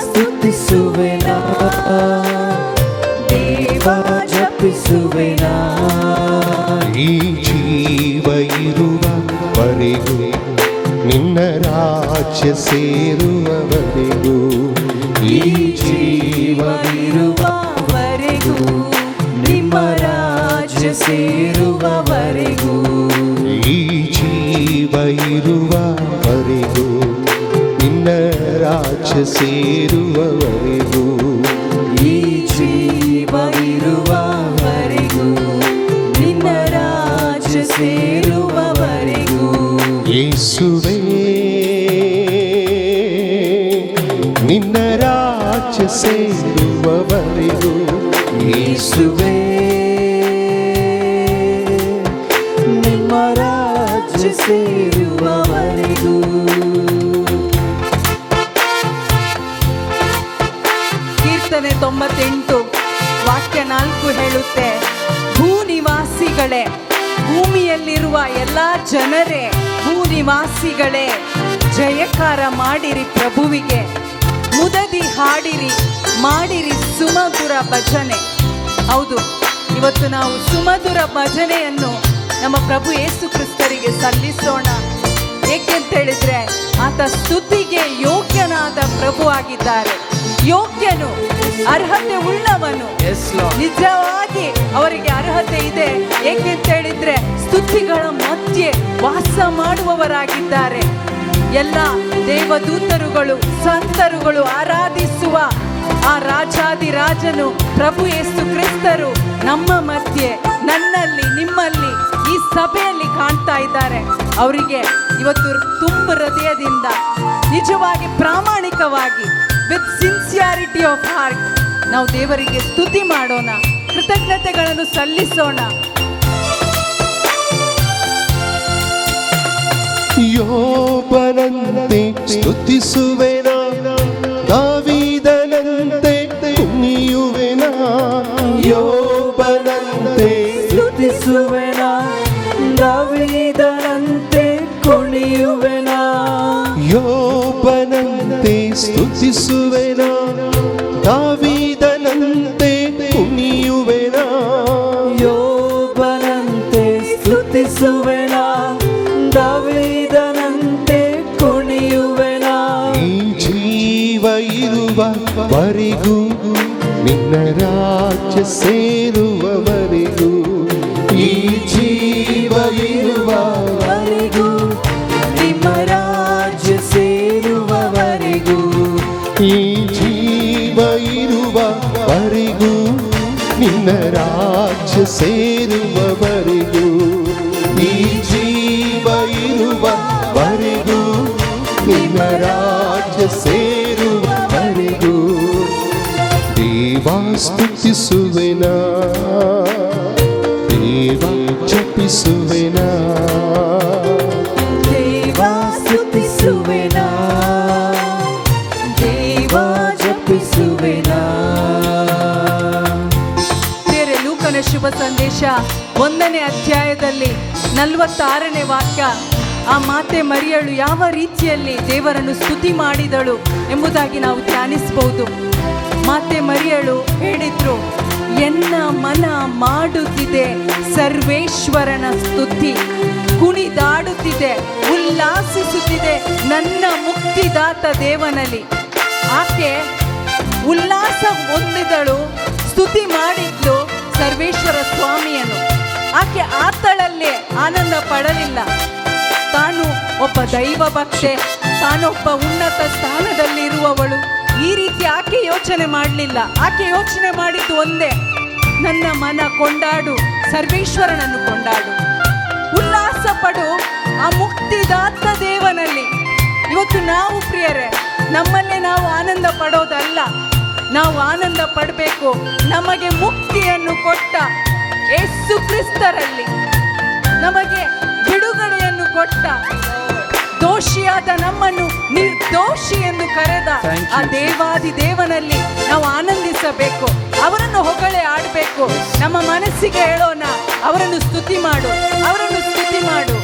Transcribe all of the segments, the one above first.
ಸ್ತುತಿಸುವೆನಾ, ದೇವ ಜಪಿಸುವೆನಾ. ಈ ಜೀವ ಇರುವವರೆಗೂ ನಿನ್ನ ರಾಜ್ಯ ಸೇರುವವರೆಗೂ, ಈ ಜೀವವಿರುವವರೆಗೂ ನಿಮ್ಮ ರಾಜ್ಯ ಸೇರುವವರೆಗೂ, ಈ ಜೀವ ಇರುವವರೆಗೂ ನಿನ್ನ ರಾಜ್ಯ ಸೇರುವವರೆಗೂ, ಈ ಜೀವವಿರುವವರೆಗೂ ನಿನ್ನ ರಾಜ್ಯ ಸೇರುವವರೆಗೂ. ಯೇಸುವೇ ನಿನ್ನ ರಾಜ್ಯ ಸೇರುವವರೆಗೂ, ಯೇಸುವೇ ನಿಮ್ಮ ರಾಜ್ಯ ಸೇರುವವರೆಗೂ. ಕೀರ್ತನೆ 98 ವಾಕ್ಯ 4 ಹೇಳುತ್ತೆ, ಭೂನಿವಾಸಿಗಳೇ, ಭೂಮಿಯಲ್ಲಿರುವ ಎಲ್ಲ ಜನರೇ, ಭೂನಿವಾಸಿಗಳೇ, ಜಯಕಾರ ಮಾಡಿರಿ ಪ್ರಭುವಿಗೆ, ಮುದದಿ ಹಾಡಿರಿ, ಮಾಡಿರಿ ಸುಮಧುರ ಭಜನೆ. ಹೌದು, ಇವತ್ತು ನಾವು ಸುಮಧುರ ಭಜನೆಯನ್ನು ನಮ್ಮ ಪ್ರಭು ಯೇಸು ಕ್ರಿಸ್ತರಿಗೆ ಸಲ್ಲಿಸೋಣ. ಏಕೆಂತ ಹೇಳಿದ್ರೆ ಆತ ಸ್ತುತಿಗೆ ಯೋಗ್ಯನಾದ ಪ್ರಭು ಆಗಿದ್ದಾರೆ. ಯೋಗ್ಯನು, ಅರ್ಹತೆ ಉಳ್ಳವನು. ನಿಜವಾಗಿ ಅವರಿಗೆ ಅರ್ಹತೆ ಇದೆ. ಏಕೆಂತ ಹೇಳಿದ್ರೆ ಸ್ತುತಿಗಳ ಮಧ್ಯೆ ವಾಸ ಮಾಡುವವರಾಗಿದ್ದಾರೆ. ಎಲ್ಲ ದೇವದೂತರುಗಳು, ಸಂತರುಗಳು ಆರಾಧಿಸುವ ಆ ರಾಜಾದಿರಾಜನು ಪ್ರಭು ಯೇಸು ಕ್ರಿಸ್ತರು ನಮ್ಮ ಮಧ್ಯೆ, ನನ್ನಲ್ಲಿ, ನಿಮ್ಮಲ್ಲಿ, ಈ ಸಭೆಯಲ್ಲಿ ಕಾಣ್ತಾ ಇದ್ದಾರೆ. ಅವರಿಗೆ ಇವತ್ತು ತುಂಬ ಹೃದಯದಿಂದ, ನಿಜವಾಗಿ ಪ್ರಾಮಾಣಿಕವಾಗಿ, ವಿತ್ ಸಿನ್ಸಿಯಾರಿಟಿ ಆಫ್ ಹಾರ್ಟ್ ನಾವು ದೇವರಿಗೆ ಸ್ತುತಿ ಮಾಡೋಣ, ಕೃತಜ್ಞತೆಗಳನ್ನು ಸಲ್ಲಿಸೋಣ. ಯೋಬನಂತೆ ಸ್ತುತಿಸುವೆನಾ, ದಾವೀದನಂತೆ ಕುಣಿಯುವೆನಾ, ಯೋಬನಂತೆ ಸ್ತುತಿಸುವೆನಾ, ದಾವೀದನಂತೆ ಕುಣಿಯುವೆನಾ. ಯೋಬನಂತೆ ಸ್ತುತಿಸುವೆನಾ, ದಾವೀದನಂತೆ ಕುಣಿಯುವೆನಾ, ಯೋಬನಂತೆ ಸ್ತುತಿಸುವೆನಾ, ದಾವೀದನಂತೆ ಕುಣಿಯುವೆನಾ. ಈ ಜೀವ ಇರುವವರೆಗೂ ನಿನ್ನ ರಾಜ್ಯ ಸೇರುವವರೆಗೂ, ಈ ಜೀವ ಇರುವವರೆಗೂ ನಿಮ್ಮ ರಾಜ್ಯ ಸೇರುವವರೆಗೂ, ಈ ಜೀವ ಇರುವವರೆಗೂ ನಿನ್ನ ರಾಜ್ಯ ಸೇರುವವರೆಗೂ, ಈ ಜೀವ ಇರುವವರೆಗೂ ನಿನ್ನ ರಾಜ್ಯ ಸೇರುವವರೆಗೂ, ದೇವಾ ಸ್ತುತಿಸುವೆನಾ, ದೇವ ಜಪಿಸುವೆನಾ, ದೇವ ಸ್ತುತಿಸುವೆನಾ, ದೇವ ಜಪಿಸುವೆನಾ. ಬೇರೆ ಲೂಕನ ಶುಭ ಸಂದೇಶ 1ನೇ ಅಧ್ಯಾಯದಲ್ಲಿ 46ನೇ ವಾಕ್ಯ, ಆ ಮಾತೆ ಮರಿಯಳು ಯಾವ ರೀತಿಯಲ್ಲಿ ದೇವರನ್ನು ಸ್ತುತಿ ಮಾಡಿದಳು ಎಂಬುದಾಗಿ ನಾವು ಧ್ಯಾನಿಸಬಹುದು. ಮಾತೆ ಮರಿಯಳು ಹೇಳಿದ್ರು, ಎನ್ನ ಮನ ಮಾಡುತ್ತಿದೆ ಸರ್ವೇಶ್ವರನ ಸ್ತುತಿ, ಕುಣಿದಾಡುತ್ತಿದೆ, ಉಲ್ಲಾಸಿಸುತ್ತಿದೆ ನನ್ನ ಮುಕ್ತಿದಾತ ದೇವನಲ್ಲಿ. ಆಕೆ ಉಲ್ಲಾಸ ಹೊಂದಿದಳು, ಸ್ತುತಿ ಮಾಡಿದ್ಲು ಸರ್ವೇಶ್ವರ ಸ್ವಾಮಿಯನ್ನು. ಆಕೆ ಆತಳಲ್ಲೇ ಆನಂದ ಪಡಲಿಲ್ಲ. ತಾನು ಒಬ್ಬ ದೈವ ಭಕ್ತೆ, ತಾನೊಬ್ಬ ಉನ್ನತ ಸ್ಥಾನದಲ್ಲಿರುವವಳು, ಈ ರೀತಿ ಆಕೆ ಯೋಚನೆ ಮಾಡಲಿಲ್ಲ. ಆಕೆ ಯೋಚನೆ ಮಾಡಿದ್ದು ಒಂದೇ, ನನ್ನ ಮನ ಕೊಂಡಾಡು, ಸರ್ವೇಶ್ವರನನ್ನು ಕೊಂಡಾಡು, ಉಲ್ಲಾಸ ಪಡು ಆ ಮುಕ್ತಿದಾತ ದೇವನಲ್ಲಿ. ಇವತ್ತು ನಾವು ಪ್ರಿಯರೇ, ನಮ್ಮಲ್ಲೇ ನಾವು ಆನಂದ ಪಡೋದಲ್ಲ, ನಾವು ಆನಂದ ಪಡಬೇಕು ನಮಗೆ ಮುಕ್ತಿಯನ್ನು ಕೊಟ್ಟ ಯೇಸು ಕ್ರಿಸ್ತರಲ್ಲಿ, ನಮಗೆ ಬಿಡುಗಡೆಯನ್ನು ಕೊಟ್ಟ, ದೋಷಿಯಾದ ನಮ್ಮನ್ನು ನಿರ್ದೋಷಿ ಎಂದು ಕರೆದ ಆ ದೇವಾದಿ ದೇವನಲ್ಲಿ ನಾವು ಆನಂದಿಸಬೇಕು, ಅವರನ್ನು ಹೊಗಳೆ ಆಡಬೇಕು. ನಮ್ಮ ಮನಸ್ಸಿಗೆ ಹೇಳೋಣ, ಅವರನ್ನು ಸ್ತುತಿ ಮಾಡು, ಅವರನ್ನು ಸ್ತುತಿ ಮಾಡು.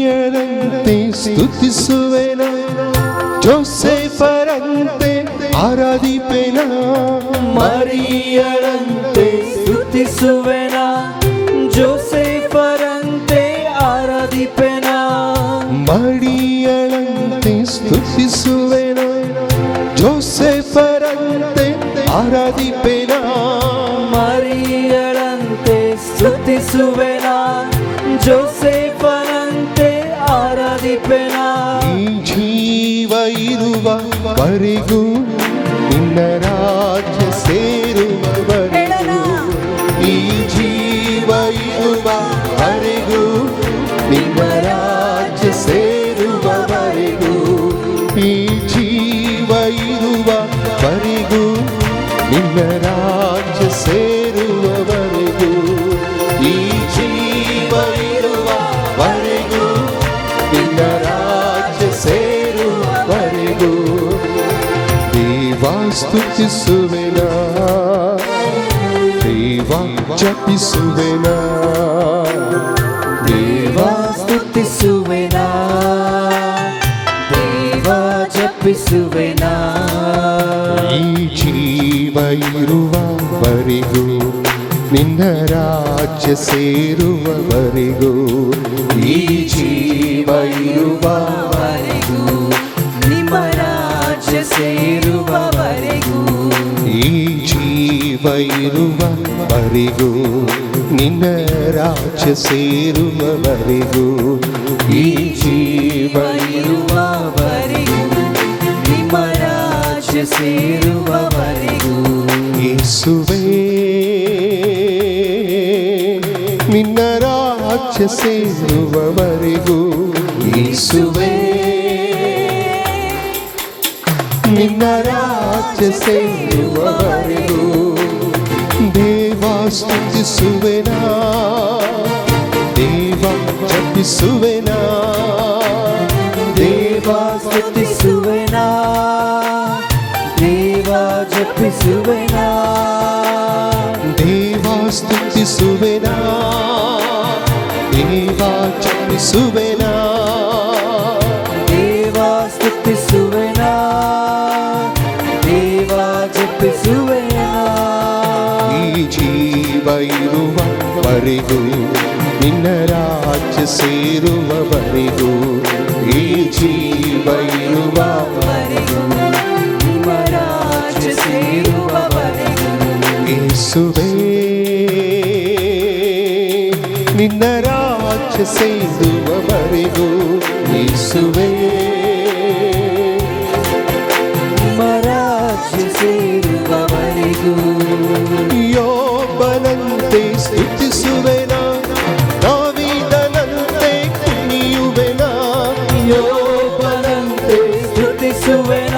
ಮರಿಯಳಂತೆ ಸ್ತುತಿಸುವೆನ, ಜೋಸೆಫರಂತೆ ಆರಾಧಿಪೆನ. ಮರಿಯಳಂತೆ ಸ್ತುತಿಸುವೆನ, ಜೋಸೆಫರಂತೆ ಆರಾಧಿಪೆನ. ಮರಿಯಳಂತೆ ಸ್ತುತಿಸುವೆನ, ಜೋಸೆಫರಂತೆ ಆರಾಧಿಪೆನ. ಮರಿಯಳಂತೆ ಸ್ತುತಿಸುವೆನ, ಜೋಸೆಫರಂತೆ ಆರಾಧಿಪೆನ. ಈ ಜೀವ ಇರುವವರೆಗೂ ನಿನ್ನ ರಾಜ್ಯ ಸೇರುವವರೆಗೂ, ಈ ಜೀವ ಇರುವವರೆಗೂ ನಿನ್ನ ರಾಜ್ಯ ಸೇರುವವರೆಗೂ, ಈ ಜೀವ ಇರುವವರೆಗೂ ನಿನ್ನ ರಾಜ್ಯ ಸೇರುವವರೆಗೂ, ಈ ಜೀವ ಇರುವವರೆಗೂ ನಿನ್ನ ರಾಜ್ಯ ಸೇರುವವರೆಗೂ. ದೇವ ಸ್ತುತಿಸುವೆನ, ದೇವ ಜಪಿಸುವೆನ, ದೇವ ಸ್ತುತಿಸುವೆನ, ದೇವ ಜಪಿಸುವೆನ. ಈ ಜೀವ ಇರುವವರೆಗೂ ನಿನ್ನ ರಾಜ್ಯ ಸೇರುವವರೆಗೂ, ಈ ಜೀವ ಇರುವವರೆಗೂ ನಿಮ್ಮ ರಾಜ್ಯ ಸೇರುವವರೆಗೂ, ಈ ಜೀವ ಇರುವವರೆಗೂ ನಿನ್ನ ರಾಜ್ಯ ಸೇರುವವರೆಗೂ, ಈ ಜೀವ ಇರುವವರೆಗೂ ನಿಮ್ಮ ರಾಜ್ಯ ಸೇರುವವರೆಗೂ. ಯೇಸುವೇ ನಿನ್ನ ರಾಜ್ಯ ಸೇರುವವರೆಗೂ, ಯೇಸುವೇ ನಿನ್ನ ರಾಜ್ಯ ಸೇರುವವರೆಗೂ. ದೇವ ಸ್ತುತಿಸುವೆನ, ದೇವ ಜಪಿಸುವೆನ, ದೇವ ಸ್ತುತಿಸುವೆನ, ದೇವ ಜಪಿಸುವೆನ. ದೇವ ಸ್ತುತಿಸುವೆನ, ದೇವ ಜಪಿಸುವೆನ, ದೇವ ಸ್ತುತಿಸುವೆನ, ದೇವ ಜಪಿಸುವೆನ. ಈ ಜೀವ ಇರುವವರೆಗೂ ನಿನ್ನ ರಾಜ್ಯ ಸೇರುವವರೆಗೂ, ಈ ಜೀವ ಇರುವವರೆಗೂ ನಿಮ್ಮ ರಾಜ್ಯ ಸೇರುವವರೆಗೂ. ಯೇಸುವೇ ನಿನ್ನ ರಾಜ್ಯ ಸೇರುವವರೆಗೂ, ಯೇಸುವೇ ನಿಮ್ಮ ರಾಜ್ಯ ಸೇರುವವರೆಗೂ. ಯೋಬನಂತೆ ಸ್ತುತಿಸುವೆನ, ದಾವೀದನಂತೆ ಕುಣಿಯುವೆನ. ಯೋಬನಂತೆ ಸ್ತುತಿಸುವೆನ,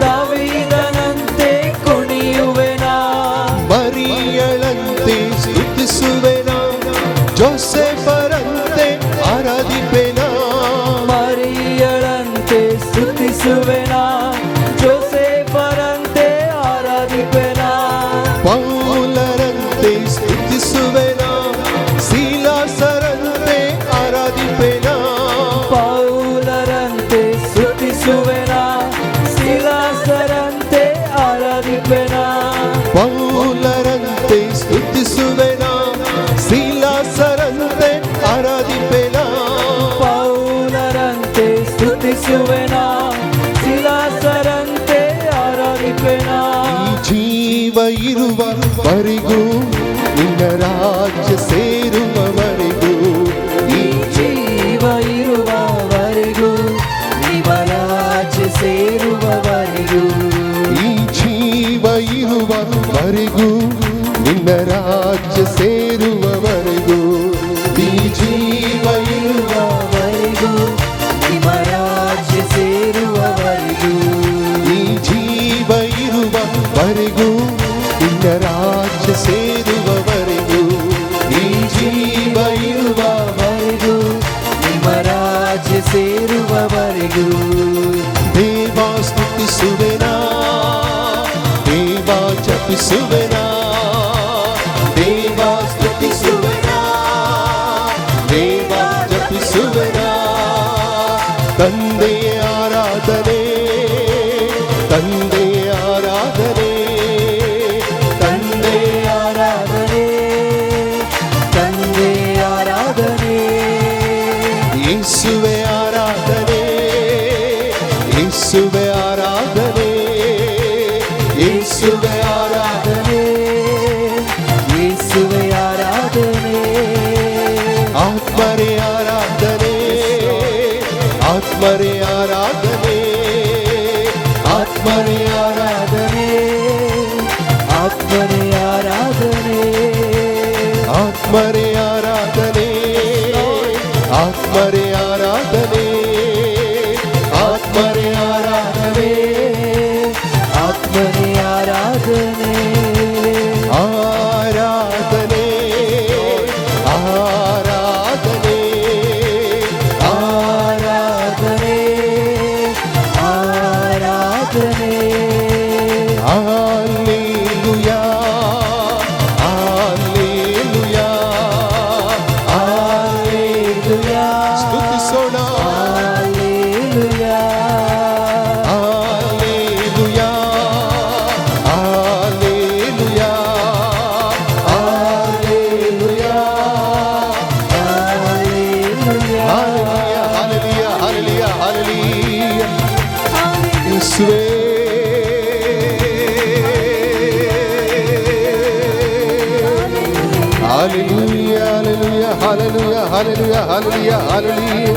ದಾವೀದನಂತೆ ಕುಣಿಯುವೆನ. ಮರಿಯಳಂತೆ ಸ್ತುತಿಸುವೆನ, ಜೋಸೆಫರಂತೆ ಆರಾಧಿಪೆನ. ಮರಿಯಳಂತೆ ಸ್ತುತಿಸುವೆನ, ಜೋಸೆಫರಂತೆ ಆರಾಧಿಪೆನ. ಪೌಲರಂತೆ ಸ್ತುತಿಸುವೆನ, ಸೀಲಾಸರಂತೆ ಆರಾಧಿಪೆನ. ಪೌಲರಂತೆ ಸ್ತುತಿಸುವೆನ, ಸಿಲಾಸರಂತೆ ಆರಾಧಿಪೆನ. ಪೌಲರಂತೆ ಸ್ತುತಿಸುವೆನ, ಸೀಲಾಸರಂತೆ ಆರಾಧಿಪೆನ. ಪೌಲರಂತೆ ಸ್ತುತಿಸುವೆನ, ಸಿಲಾಸರಂತೆ ಆರಾಧಿಪೆನ. ಈ ಜೀವ ಇರುವವರೆಗೂ ನಿನ್ನ ರಾಜ್ಯ ಸೇರುವವರೆಗೂ, ಈ ಜೀವ ಇರುವವರೆಗೂ ನಿಮ್ಮ ರಾಜ್ಯ ಸೇರುವವರೆಗೂ, ಈ ಜೀವ ಇರುವವರೆಗೂ ನಿನ್ನ ರಾಜ್ಯ ಸೇರುವವರೆಗೂ, ಈ ಜೀವ ಇರುವವರೆಗೂ ನಿಮ್ಮ ರಾಜ್ಯ ಸೇರುವವರೆಗೂ, ಈ ಜೀವ ಇರುವವರೆಗೂ ನಿನ್ನ ರಾಜ್ಯ ಸೇರುವವರೆಗೂ, ಈ ಆತ್ಮರೇ ಆರಾಧನೆ, ಆತ್ಮನೇ ಆರಾಧನೆ, ಆತ್ಮನೇ ಆರಾಧನೆ, ಆತ್ಮರೇ ಆರಾಧನೆ, ಆತ್ಮರೇ ಆರಾಧನೆ, ಆತ್ಮರೇ ಆರಾಧನೆ, ಆತ್ಮನೇ ಆರಾಧನೆ, ಆರಾಧನೆ, ಆರಾಧನೆ, ಆರಾಧನೆ, ಆರಾಧನೆ. Hallelujah, hallelujah, Hallelujah. ಸ್ತುತಿಸೋಣ. Hallelujah. Hallelujah, hallelujah, hallelujah, Hallelujah. Hallelujah, hallelujah, hallelujah. ಯೇಸುವೇ, hallelujah, hallelujah, hallelujah, hallelujah, hallelujah,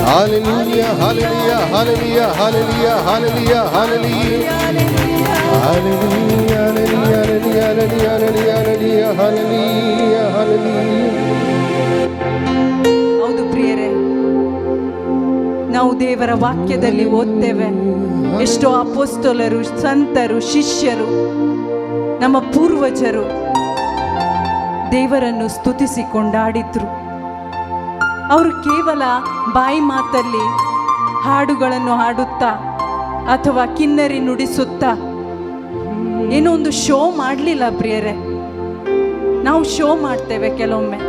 hallelujah, hallelujah, hallelujah, hallelujah, hallelujah, hallelujah, hallelujah, hallelujah, hallelujah, hallelujah, hallelujah. ಹೌದು ಪ್ರಿಯರೇ, ನಾವು ದೇವರ ವಾಕ್ಯದಲ್ಲಿ ಓದ್ತೇವೆ, ಎಷ್ಟೋ ಅಪೊಸ್ತಲರು, ಸಂತರು, ಶಿಷ್ಯರು, ನಮ್ಮ ಪೂರ್ವಜರು ದೇವರನ್ನು ಸ್ತುತಿಸಿ ಕೊಂಡಾಡಿದ್ರು. ಅವರು ಕೇವಲ ಬಾಯಿ ಮಾತಲ್ಲಿ ಹಾಡುಗಳನ್ನು ಹಾಡುತ್ತಾ ಅಥವಾ ಕಿನ್ನರಿ ನುಡಿಸುತ್ತಾ ಏನೋ ಒಂದು ಶೋ ಮಾಡಲಿಲ್ಲ ಪ್ರಿಯರೇ. ನಾವು ಶೋ ಮಾಡ್ತೇವೆ ಕೆಲವೊಮ್ಮೆ,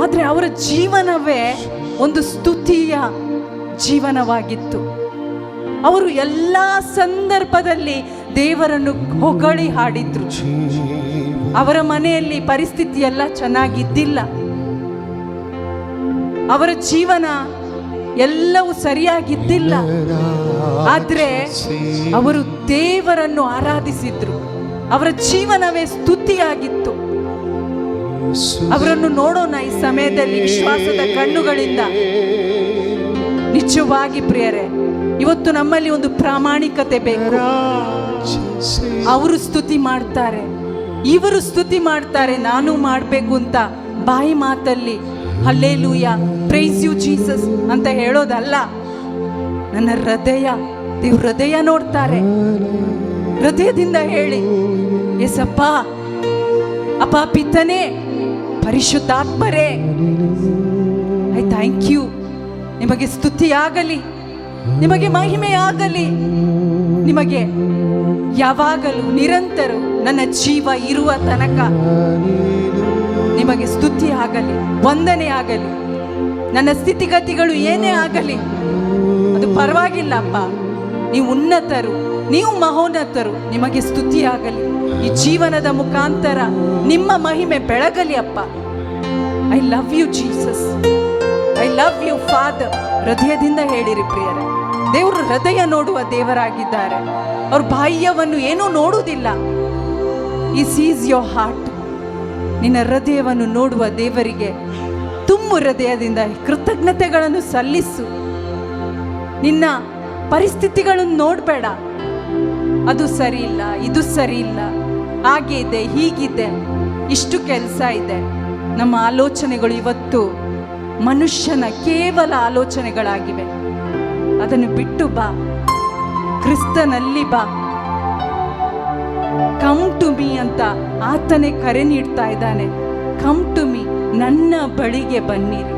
ಆದರೆ ಅವರ ಜೀವನವೇ ಒಂದು ಸ್ತುತಿಯ ಜೀವನವಾಗಿತ್ತು. ಅವರು ಎಲ್ಲ ಸಂದರ್ಭದಲ್ಲಿ ದೇವರನ್ನು ಹೊಗಳಿ ಹಾಡಿದ್ರು. ಅವರ ಮನೆಯಲ್ಲಿ ಪರಿಸ್ಥಿತಿ ಎಲ್ಲ ಚೆನ್ನಾಗಿದ್ದಿಲ್ಲ, ಅವರ ಜೀವನ ಎಲ್ಲವೂ ಸರಿಯಾಗಿದ್ದಿಲ್ಲ, ಆದ್ರೆ ಅವರು ದೇವರನ್ನು ಆರಾಧಿಸಿದ್ರು. ಅವರ ಜೀವನವೇ ಸ್ತುತಿಯಾಗಿತ್ತು. ಅವರನ್ನು ನೋಡೋಣ ಈ ಸಮಯದಲ್ಲಿ ವಿಶ್ವಾಸದ ಕಣ್ಣುಗಳಿಂದ. ನಿಜವಾಗಿ ಪ್ರಿಯರೇ, ಇವತ್ತು ನಮ್ಮಲ್ಲಿ ಒಂದು ಪ್ರಾಮಾಣಿಕತೆ ಬೇಕು. ಅವರು ಸ್ತುತಿ ಮಾಡ್ತಾರೆ, ಇವರು ಸ್ತುತಿ ಮಾಡ್ತಾರೆ, ನಾನು ಮಾಡಬೇಕು ಅಂತ ಬಾಯಿ ಮಾತಲ್ಲಿ ಹಲ್ಲೆಲೂಯಾ, ಪ್ರೈಸ್ ಯು ಜೀಸಸ್ ಅಂತ ಹೇಳೋದಲ್ಲ. ನನ್ನ ಹೃದಯ, ದೇವ್ರ ಹೃದಯ ನೋಡ್ತಾರೆ. ಹೃದಯದಿಂದ ಹೇಳಿ, ಏಸಪ್ಪ, ಅಪ್ಪ ಪಿತನೇ, ಪರಿಶುದ್ಧಾತ್ಮರೇ, ಐ ಥ್ಯಾಂಕ್ ಯು. ನಿಮಗೆ ಸ್ತುತಿಯಾಗಲಿ, ನಿಮಗೆ ಮಹಿಮೆಯಾಗಲಿ, ನಿಮಗೆ ಯಾವಾಗಲೂ ನಿರಂತರ ನನ್ನ ಜೀವ ಇರುವ ತನಕ ನಿಮಗೆ ಸ್ತುತಿ ಆಗಲಿ, ವಂದನೆ ಆಗಲಿ. ನನ್ನ ಸ್ಥಿತಿಗತಿಗಳು ಏನೇ ಆಗಲಿ ಅದು ಪರವಾಗಿಲ್ಲಪ್ಪ, ನೀವು ಉನ್ನತರು, ನೀವು ಮಹೋನ್ನತರು, ನಿಮಗೆ ಸ್ತುತಿ ಆಗಲಿ. ಈ ಜೀವನದ ಮುಖಾಂತರ ನಿಮ್ಮ ಮಹಿಮೆ ಬೆಳಗಲಿ ಅಪ್ಪ. I love you Jesus, I love you father. ಹೃದಯದಿಂದ ಹೇಳಿರಿ ಪ್ರಿಯರೇ, ದೇವರು ಹೃದಯ ನೋಡುವ ದೇವರಾಗಿದ್ದಾರೆ. ಅವ್ರ ಬಾಹ್ಯವನ್ನು ಏನೂ ನೋಡುವುದಿಲ್ಲ. ಈ ಸೀಸ್ ಯೋರ್ ಹಾರ್ಟ್. ನಿನ್ನ ಹೃದಯವನ್ನು ನೋಡುವ ದೇವರಿಗೆ ತುಂಬು ಹೃದಯದಿಂದ ಕೃತಜ್ಞತೆಗಳನ್ನು ಸಲ್ಲಿಸು. ನಿನ್ನ ಪರಿಸ್ಥಿತಿಗಳನ್ನು ನೋಡಬೇಡ, ಅದು ಸರಿ ಇಲ್ಲ, ಇದು ಸರಿ ಇಲ್ಲ, ಹಾಗೆ ಇದೆ, ಹೀಗಿದೆ, ಇಷ್ಟು ಕೆಲಸ ಇದೆ. ನಮ್ಮ ಆಲೋಚನೆಗಳು ಇವತ್ತು ಮನುಷ್ಯನ ಕೇವಲ ಆಲೋಚನೆಗಳಾಗಿವೆ. ಅದನ್ನು ಬಿಟ್ಟು ಬಾ, ಕ್ರಿಸ್ತನಲ್ಲಿ ಬಾ. ಕಮ್ ಟು ಮೀ ಅಂತ ಆತನೇ ಕರೆ ನೀಡ್ತಾ ಇದ್ದಾನೆ. ಕಮ್ ಟು ಮೀ, ನನ್ನ ಬಳಿಗೆ ಬನ್ನಿರಿ,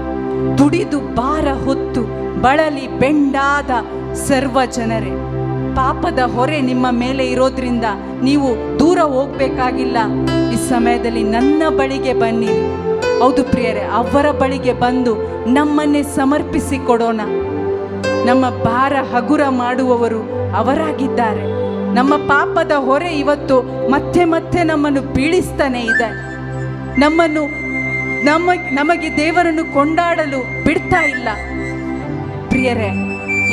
ದುಡಿದು ಭಾರ ಹೊತ್ತು ಬಳಲಿ ಬೆಂಡಾದ ಸರ್ವ ಜನರೇ. ಪಾಪದ ಹೊರೆ ನಿಮ್ಮ ಮೇಲೆ ಇರೋದ್ರಿಂದ ನೀವು ದೂರ ಹೋಗ್ಬೇಕಾಗಿಲ್ಲ. ಈ ಸಮಯದಲ್ಲಿ ನನ್ನ ಬಳಿಗೆ ಬನ್ನಿರಿ. ಹೌದು ಪ್ರಿಯರೇ, ಅವರ ಬಳಿಗೆ ಬಂದು ನಮ್ಮನ್ನೇ ಸಮರ್ಪಿಸಿ ಕೊಡೋಣ. ನಮ್ಮ ಭಾರ ಹಗುರ ಮಾಡುವವರು ಅವರಾಗಿದ್ದಾರೆ. ನಮ್ಮ ಪಾಪದ ಹೊರೆ ಇವತ್ತು ಮತ್ತೆ ಮತ್ತೆ ನಮ್ಮನ್ನು ಬೀಳಿಸ್ತಾನೆ ಇದೆ. ನಮಗೆ ದೇವರನ್ನು ಕೊಂಡಾಡಲು ಬಿಡ್ತಾ ಇಲ್ಲ. ಪ್ರಿಯರೇ,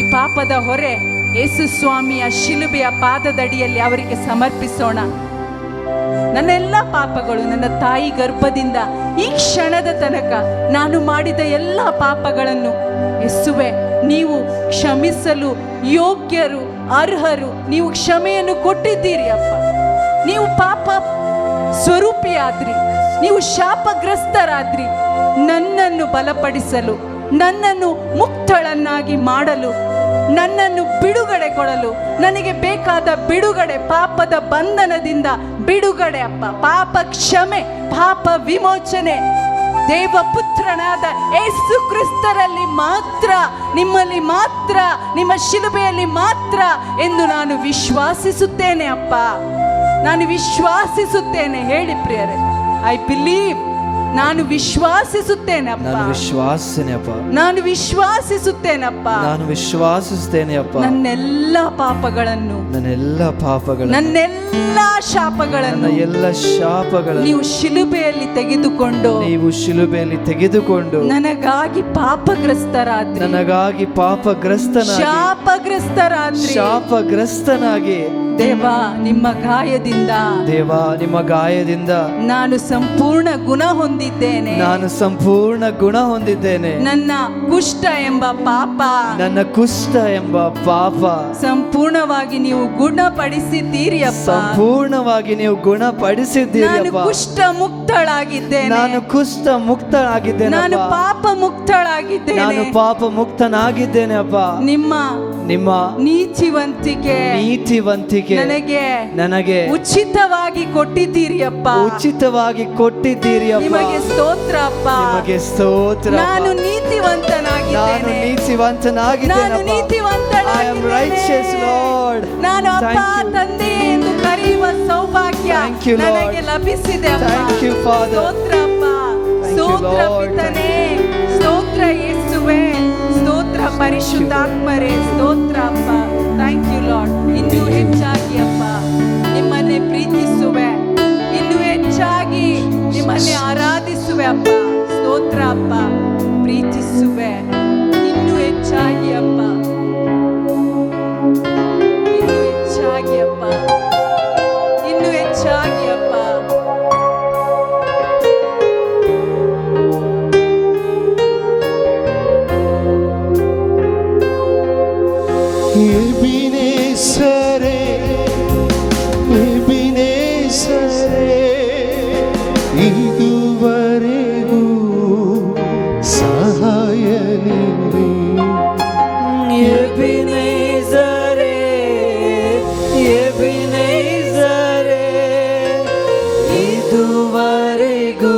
ಈ ಪಾಪದ ಹೊರೆ ಯೇಸು ಸ್ವಾಮಿಯ ಶಿಲುಬೆಯ ಪಾದದಡಿಯಲ್ಲಿ ಅವರಿಗೆ ಸಮರ್ಪಿಸೋಣ. ನನ್ನ ಎಲ್ಲ ಪಾಪಗಳು, ನನ್ನ ತಾಯಿ ಗರ್ಭದಿಂದ ಈ ಕ್ಷಣದ ತನಕ ನಾನು ಮಾಡಿದ ಎಲ್ಲ ಪಾಪಗಳನ್ನು ಯೇಸುವೆ ನೀವು ಕ್ಷಮಿಸಲು ಯೋಗ್ಯರು, ಅರ್ಹರು. ನೀವು ಕ್ಷಮೆಯನ್ನು ಕೊಟ್ಟಿದ್ದೀರಿ ಅಪ್ಪ. ನೀವು ಪಾಪ ಸ್ವರೂಪಿಯಾದ್ರಿ, ನೀವು ಶಾಪಗ್ರಸ್ತರಾದ್ರಿ. ನನ್ನನ್ನು ಬಲಪಡಿಸಲು, ನನ್ನನ್ನು ಮುಕ್ತಳನ್ನಾಗಿ ಮಾಡಲು, ನನ್ನನ್ನು ಬಿಡುಗಡೆ ಕೊಡಲು, ನನಗೆ ಬೇಕಾದ ಬಿಡುಗಡೆ, ಪಾಪದ ಬಂಧನದಿಂದ ಬಿಡುಗಡೆ ಅಪ್ಪ, ಪಾಪ ಕ್ಷಮೆ, ಪಾಪ ವಿಮೋಚನೆ ದೇವಪುತ್ರನಾದ ಯೇಸು ಕ್ರಿಸ್ತರಲ್ಲಿ ಮಾತ್ರ, ನಿಮ್ಮಲ್ಲಿ ಮಾತ್ರ, ನಿಮ್ಮ ಶಿಲುಬೆಯಲ್ಲಿ ಮಾತ್ರ ಎಂದು ನಾನು ವಿಶ್ವಾಸಿಸುತ್ತೇನೆ ಅಪ್ಪ. ನಾನು ವಿಶ್ವಾಸಿಸುತ್ತೇನೆ. ಹೇಳಿ ಪ್ರಿಯರೇ, ಐ ಬಿಲೀವ್. ನಾನು ವಿಶ್ವಾಸಿಸುತ್ತೇನಪ್ಪ. ನಾನು ವಿಶ್ವಾಸಿಸುತ್ತೇನಪ್ಪ. ನನ್ನೆಲ್ಲ ಪಾಪಗಳನ್ನು, ನನ್ನೆಲ್ಲ ಶಾಪಗಳನ್ನು ನೀವು ಶಿಲುಬೆಯಲ್ಲಿ ತೆಗೆದುಕೊಂಡು ನನಗಾಗಿ ಶಾಪಗ್ರಸ್ತರಾಗಿ ದೇವಾ ನಿಮ್ಮ ಗಾಯದಿಂದ ನಾನು ಸಂಪೂರ್ಣ ಗುಣ ಹೊಂದಿದ್ದೇನೆ. ನನ್ನ ಕುಷ್ಠ ಎಂಬ ಪಾಪ ಸಂಪೂರ್ಣವಾಗಿ ನೀವು ಗುಣಪಡಿಸಿದ್ದೀರಿ ಅಪ್ಪ. ನಾನು ಕುಷ್ಠ ಮುಕ್ತಳಾಗಿದ್ದೇನೆ. ನಾನು ಪಾಪ ಮುಕ್ತಳಾಗಿದ್ದೇನೆ ಅಪ್ಪ. ನಿಮ್ಮ ನೀತಿವಂತಿಕೆ ನನಗೆ ಉಚಿತವಾಗಿ ಕೊಟ್ಟಿದ್ದೀರಿ ಅಪ್ಪ. ನಿಮಗೆ ಸ್ತೋತ್ರ ಅಪ್ಪ. ನಾನು ನೀತಿವಂತನಾಗಿದ್ದೇನೆ. ನಾನು ಅಪ್ಪ ತಂದೆ ಎಂದು ಕರೆಯುವ ಸೌಭಾಗ್ಯ ನನಗೆ ಲಭಿಸಿದೆ ಅಪ್ಪ. ಸ್ತೋತ್ರ ಅಪ್ಪ. ಸ್ತೋತ್ರ ಪಿತನೇ, ಸ್ತೋತ್ರ ಯೇಸುವೆ, ಸ್ತೋತ್ರ ಪರಿಶುದ್ಧಾತ್ಮರೇ, ಸ್ತೋತ್ರ ಅಪ್ಪ. Thank you Lord. ಇನ್ನೂ ಹೆಚ್ಚಾಗಿ ಅಪ್ಪ ನಿಮ್ಮನ್ನೇ ಪ್ರೀತಿಸುವೆ, ಇನ್ನೂ ಹೆಚ್ಚಾಗಿ ನಿಮ್ಮನ್ನೇ ಆರಾಧಿಸುವೆ ಅಪ್ಪ. ಸ್ತೋತ್ರ ಅಪ್ಪ. ಪ್ರೀತಿಸುವೆ ಇನ್ನೂ ಹೆಚ್ಚಾಗಿ ಅಪ್ಪ, ಇನ್ನೂ ಹೆಚ್ಚಾಗಿ ಅಪ್ಪ, ಇನ್ನೂ ಹೆಚ್ಚಾಗಿ ಅಪ್ಪ. ಇದುವರೆಗೂ ಸಹಾಯ ನೀಡಿ ಇದುವರೆಗೂ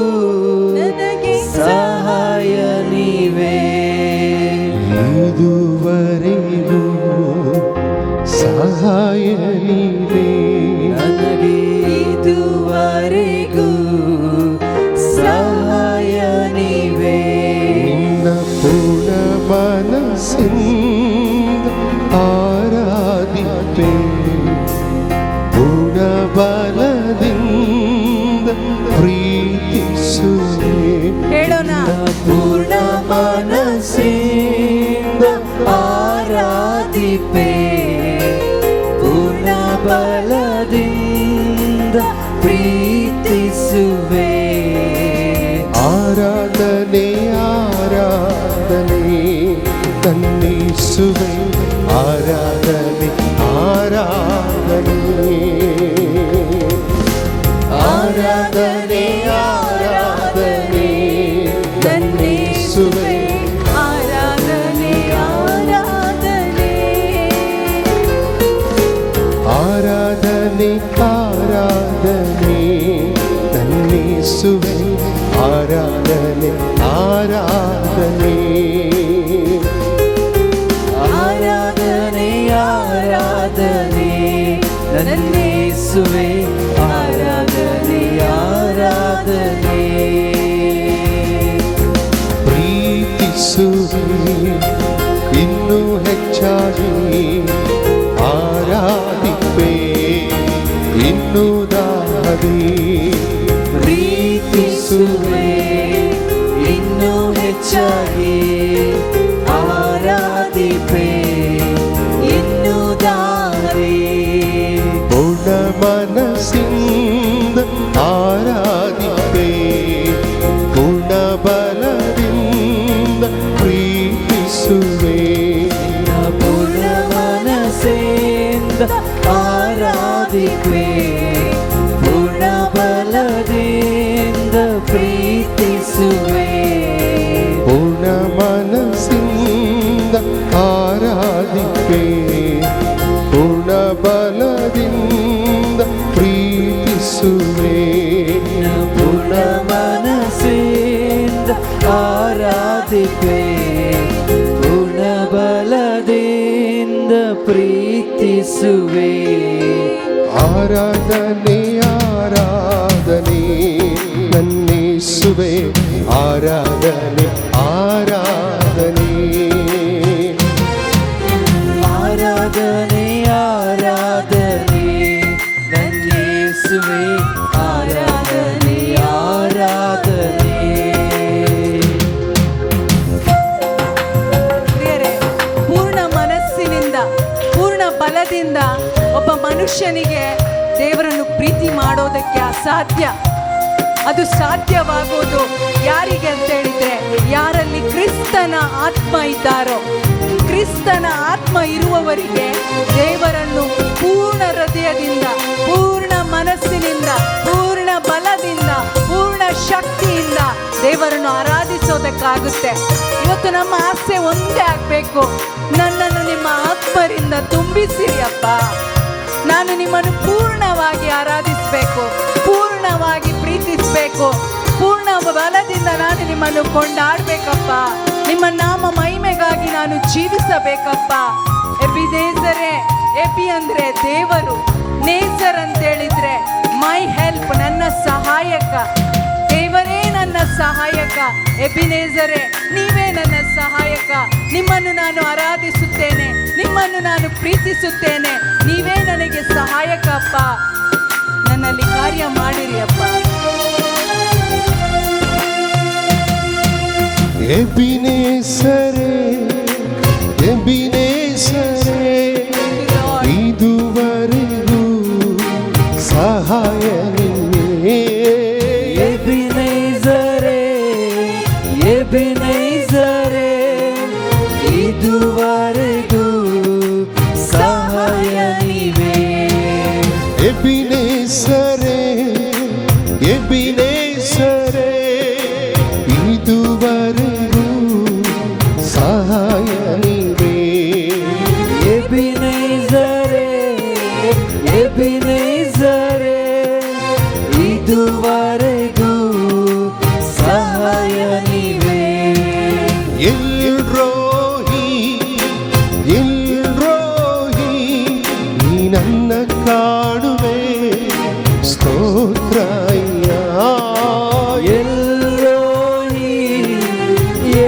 ನನಗೆ ಸಹಾಯ ನೀವೇ. ಇದುವರೆಗೂ ಸಹಾಯ ನೀವೇ. ನನಗೆ ಇದುವರೆಗೂ ಸಹಾಯ ನೀವೇ. ನಿನ್ನ ಪೂರ್ಣ ಮನಸ್ಸಿಂದ ಆರಾಧಿಪೆ, ಪೂರ್ಣ ಬಲದಿಂದ ಪ್ರೀತಿಸುವೆ. ಹೇಳೋಣ. ಪೂರ್ಣ ಮನಸ್ಸಿಂದ ಆರಾಧಿಪೆ, ಪೂರ್ಣ ಬಲದಿಂದ ಪ್ರೀತಿಸುವೆ. ಆರಾಧನೆ ಆರಾಧನೆ ತನ್ನಿಸುವೆ, ಆರಾಧನೆ ಆರಾಧನೆ ಆರಾಧನೆ ಆರಾಧನೆ ತನ್ನಿಸುವೆ. ಆರಾಧನೆ ಆರಾಧನೆ ಆರಾಧನೆ ಆರಾಧನೆ ತನ್ನಿಸುವೆ, ಆರಾಧನೆ ಆರಾಧನೆ ಆರಾಧನೆ ಆರಾಧನೆ ನನ್ನೇಸುವೆ, ಆರಾಧನೆ ಆರಾಧನೆ. ಪ್ರೀತಿಸುವೆ ಇನ್ನೂ ಹೆಚ್ಚಾಗಿ, ಆರಾಧಿಪೆ ಇನ್ನೂ ದಾರಿ. ಪ್ರೀತಿಸುವೆ ಇನ್ನೂ ಹೆಚ್ಚಾಗಿ, ಪ್ರೀತಿಸುವೆ. ಪೂರ್ಣ ಮನಸ್ಸಿಂದ ಆರಾಧಿಪೆ, ಪೂರ್ಣ ಬಲದಿಂದ ಪ್ರೀತಿಸುವೆ. ಪೂರ್ಣ ಮನಸ್ಸಿಂದ ಆರಾಧಿಪೆ, ಪೂರ್ಣ ಬಲದಿಂದ ಪ್ರೀತಿಸುವೆ. ಆರಾಧನೆ ಆರಾಧನೆ ನನ್ನೇಸುವೆ, ಆರಾಧನೆ ಆರಾಧನೆ. ಆರಾಧನೆ ಆರಾಧನೆ ನನ್ನೇಸುವೆ, ಆರಾಧನೆ ಆರಾಧನೆ. ಪ್ರಿಯರೇ, ಪೂರ್ಣ ಮನಸ್ಸಿನಿಂದ ಪೂರ್ಣ ಬಲದಿಂದ ಒಬ್ಬ ಮನುಷ್ಯನಿಗೆ ದೇವರನ್ನು ಪ್ರೀತಿ ಮಾಡೋದಕ್ಕೆ ಅಸಾಧ್ಯ. ಅದು ಸಾಧ್ಯವಾಗುವುದು ಯಾರಿಗೆ ಅಂತ ಹೇಳಿದ್ರೆ, ಯಾರಲ್ಲಿ ಕ್ರಿಸ್ತನ ಆತ್ಮ ಇದ್ದಾರೋ. ಕ್ರಿಸ್ತನ ಆತ್ಮ ಇರುವವರಿಗೆ ದೇವರನ್ನು ಪೂರ್ಣ ಹೃದಯದಿಂದ, ಪೂರ್ಣ ಮನಸ್ಸಿನಿಂದ, ಪೂರ್ಣ ಬಲದಿಂದ, ಪೂರ್ಣ ಶಕ್ತಿಯಿಂದ ದೇವರನ್ನು ಆರಾಧಿಸೋದಕ್ಕಾಗುತ್ತೆ. ಇವತ್ತು ನಮ್ಮ ಆಸೆ ಒಂದೇ ಆಗಬೇಕು, ನನ್ನನ್ನು ನಿಮ್ಮ ಆತ್ಮರಿಂದ ತುಂಬಿಸಿರಿ ಅಪ್ಪ. ನಾನು ನಿಮ್ಮನ್ನು ಪೂರ್ಣವಾಗಿ ಆರಾಧಿಸಬೇಕು, ಪೂರ್ಣವಾಗಿ ಪ್ರೀತಿಸಬೇಕು, ಪೂರ್ಣ ಬಲದಿಂದ ನಾನು ನಿಮ್ಮನ್ನು ಕೊಂಡಾಡಬೇಕಪ್ಪ. ನಿಮ್ಮ ನಾಮ ಮಹಿಮೆಗಾಗಿ ನಾನು ಜೀವಿಸಬೇಕಪ್ಪ. ಎಬಿನೇಜರೇ, ಎಬಿ ಅಂದರೆ ದೇವರು, ನೇಸರ್ ಅಂತ ಹೇಳಿದ್ರೆ ಮೈ ಹೆಲ್ಪ್, ನನ್ನ ಸಹಾಯಕ. ದೇವರೇ ನನ್ನ ಸಹಾಯಕ. ಎಬಿನೇಜರೇ, ನೀವೇ ನನ್ನ ಸಹಾಯಕ. ನಿಮ್ಮನ್ನು ನಾನು ಆರಾಧಿಸುತ್ತೇನೆ, ನಿಮ್ಮನ್ನು ನಾನು ಪ್ರೀತಿಸುತ್ತೇನೆ. ನೀವೇ ನನಗೆ ಸಹಾಯಕ ಅಪ್ಪ. ನನ್ನಲ್ಲಿ ಕಾರ್ಯ ಮಾಡಿರಿ ಅಪ್ಪ. ಎಬಿನೇಸರೇ, ಎಬಿನೇಸರೇ, ಇದುವರೆಗೂ ಸಹಾಯ ನೀನೇ. ಎಬಿನೇಜರೇ, ಎಬಿನೇಜರೇ, ಇದುವರೆಗೂ ಸಹಾಯ ನೀವೇ. ಎಬಿನೇಸರೇ, ಎಬಿನೇಸರೇ, ಇದುವರೆಗೂ ಸಹಾಯ ನೀವೇ. ಎಬಿನೇಜರೇ, ಎಬಿನೇಜರೇ, ಇದುವರೆಗೂ ಸಹಾಯ ನೀವೇ. ಎಲ್ರೋಹಿ, ಎಲ್ರೋಹಿ, ನೀ ನನ್ನ ಕಾಣುವೆ, ಸ್ತೋತ್ರಯ್ಯ. ಎಲ್ರೋಹಿ,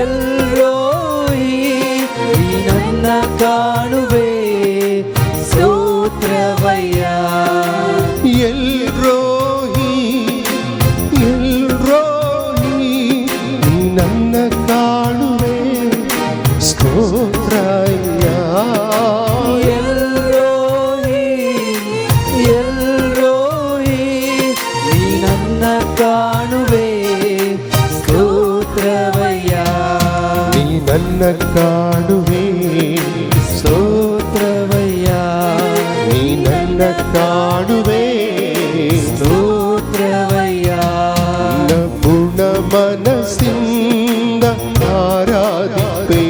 ಎಲ್ರೋಹಿ, ನೀ ನನ್ನ ಕಾಣುವೆ, ಸ್ತೋತ್ರವಯ್ಯ. ಎಲ್ರೋಹಿ, ಎಲ್ರೋಹಿ, ನೀ ನನ್ನ ಕಾಣುವೆ, ಸ್ತೋತ್ರಯ್ಯ. ಎಲ್ರೋಹಿ, ಎಲ್ರೋಹಿ, ನೀ ನನ್ನ ಕಾಣುವೆ, ಸ್ತೋತ್ರವಯ್ಯ. ನೀ ನನ್ನ ಕಾಣುವೆ, ಸ್ತೋತ್ರವಯ್ಯ. ನೀ ನನ್ನ ಕಾಣುವೆ, ಸ್ತೋತ್ರವಯ್ಯ. ನಿನ್ನ ಪೂರ್ಣ ಮನಸ್ಸಿಂದ ಆರಾಧಿಪೆ,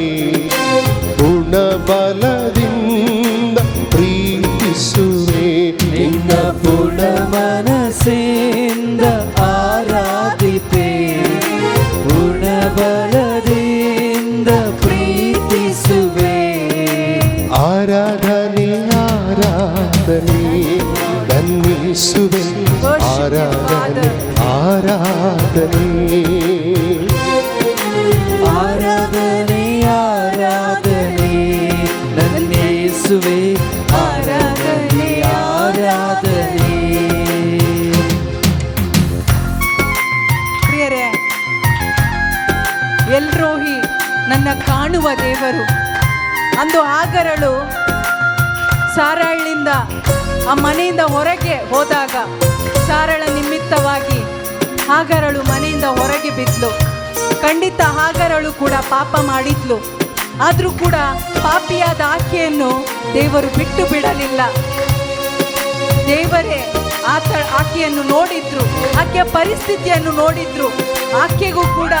ಪೂರ್ಣ ಬಲದಿಂದ ಪ್ರೀತಿಸುವೆ. ನಿನ್ನ ಪೂರ್ಣ ಮನಸ್ಸಿಂದ ಆರಾಧಿಪೆ, ಪೂರ್ಣ ಬಲದಿಂದ ಪ್ರೀತಿಸುವೆ. ಆರಾಧನೆ ಆರಾಧನೆ ನನ್ನೇಸುವೆ, ಆರಾಧನೆ ಆರಾಧನೆ. ಆರಾಧನೆ ಆರಾಧನೆ ನನ್ನೇಸುವೆ, ಆರಾಧನೆ ಆರಾಧನೆ. ಪ್ರಿಯರೇ, ಎಲ್ರೋಹಿ ನನ್ನ ಕಾಣುವ ದೇವರು. ಅಂದು ಆಗರಳು ಸಾರಳಿಂದ ಆ ಮನೆಯಿಂದ ಹೊರಗೆ ಹೋದಾಗ, ಸಾರಳ ನಿಮಿತ್ತವಾಗಿ ಹಾಗರಳು ಮನೆಯಿಂದ ಹೊರಗೆ ಬಿದ್ಲು. ಖಂಡಿತ ಹಾಗರಳು ಕೂಡ ಪಾಪ ಮಾಡಿದ್ಲು. ಆದರೂ ಕೂಡ ಪಾಪಿಯಾದ ಆಕೆಯನ್ನು ದೇವರು ಬಿಟ್ಟು ಬಿಡಲಿಲ್ಲ. ದೇವರೇ ಆಕೆಯನ್ನು ನೋಡಿದ್ರು, ಆಕೆಯ ಪರಿಸ್ಥಿತಿಯನ್ನು ನೋಡಿದ್ರು, ಆಕೆಗೂ ಕೂಡ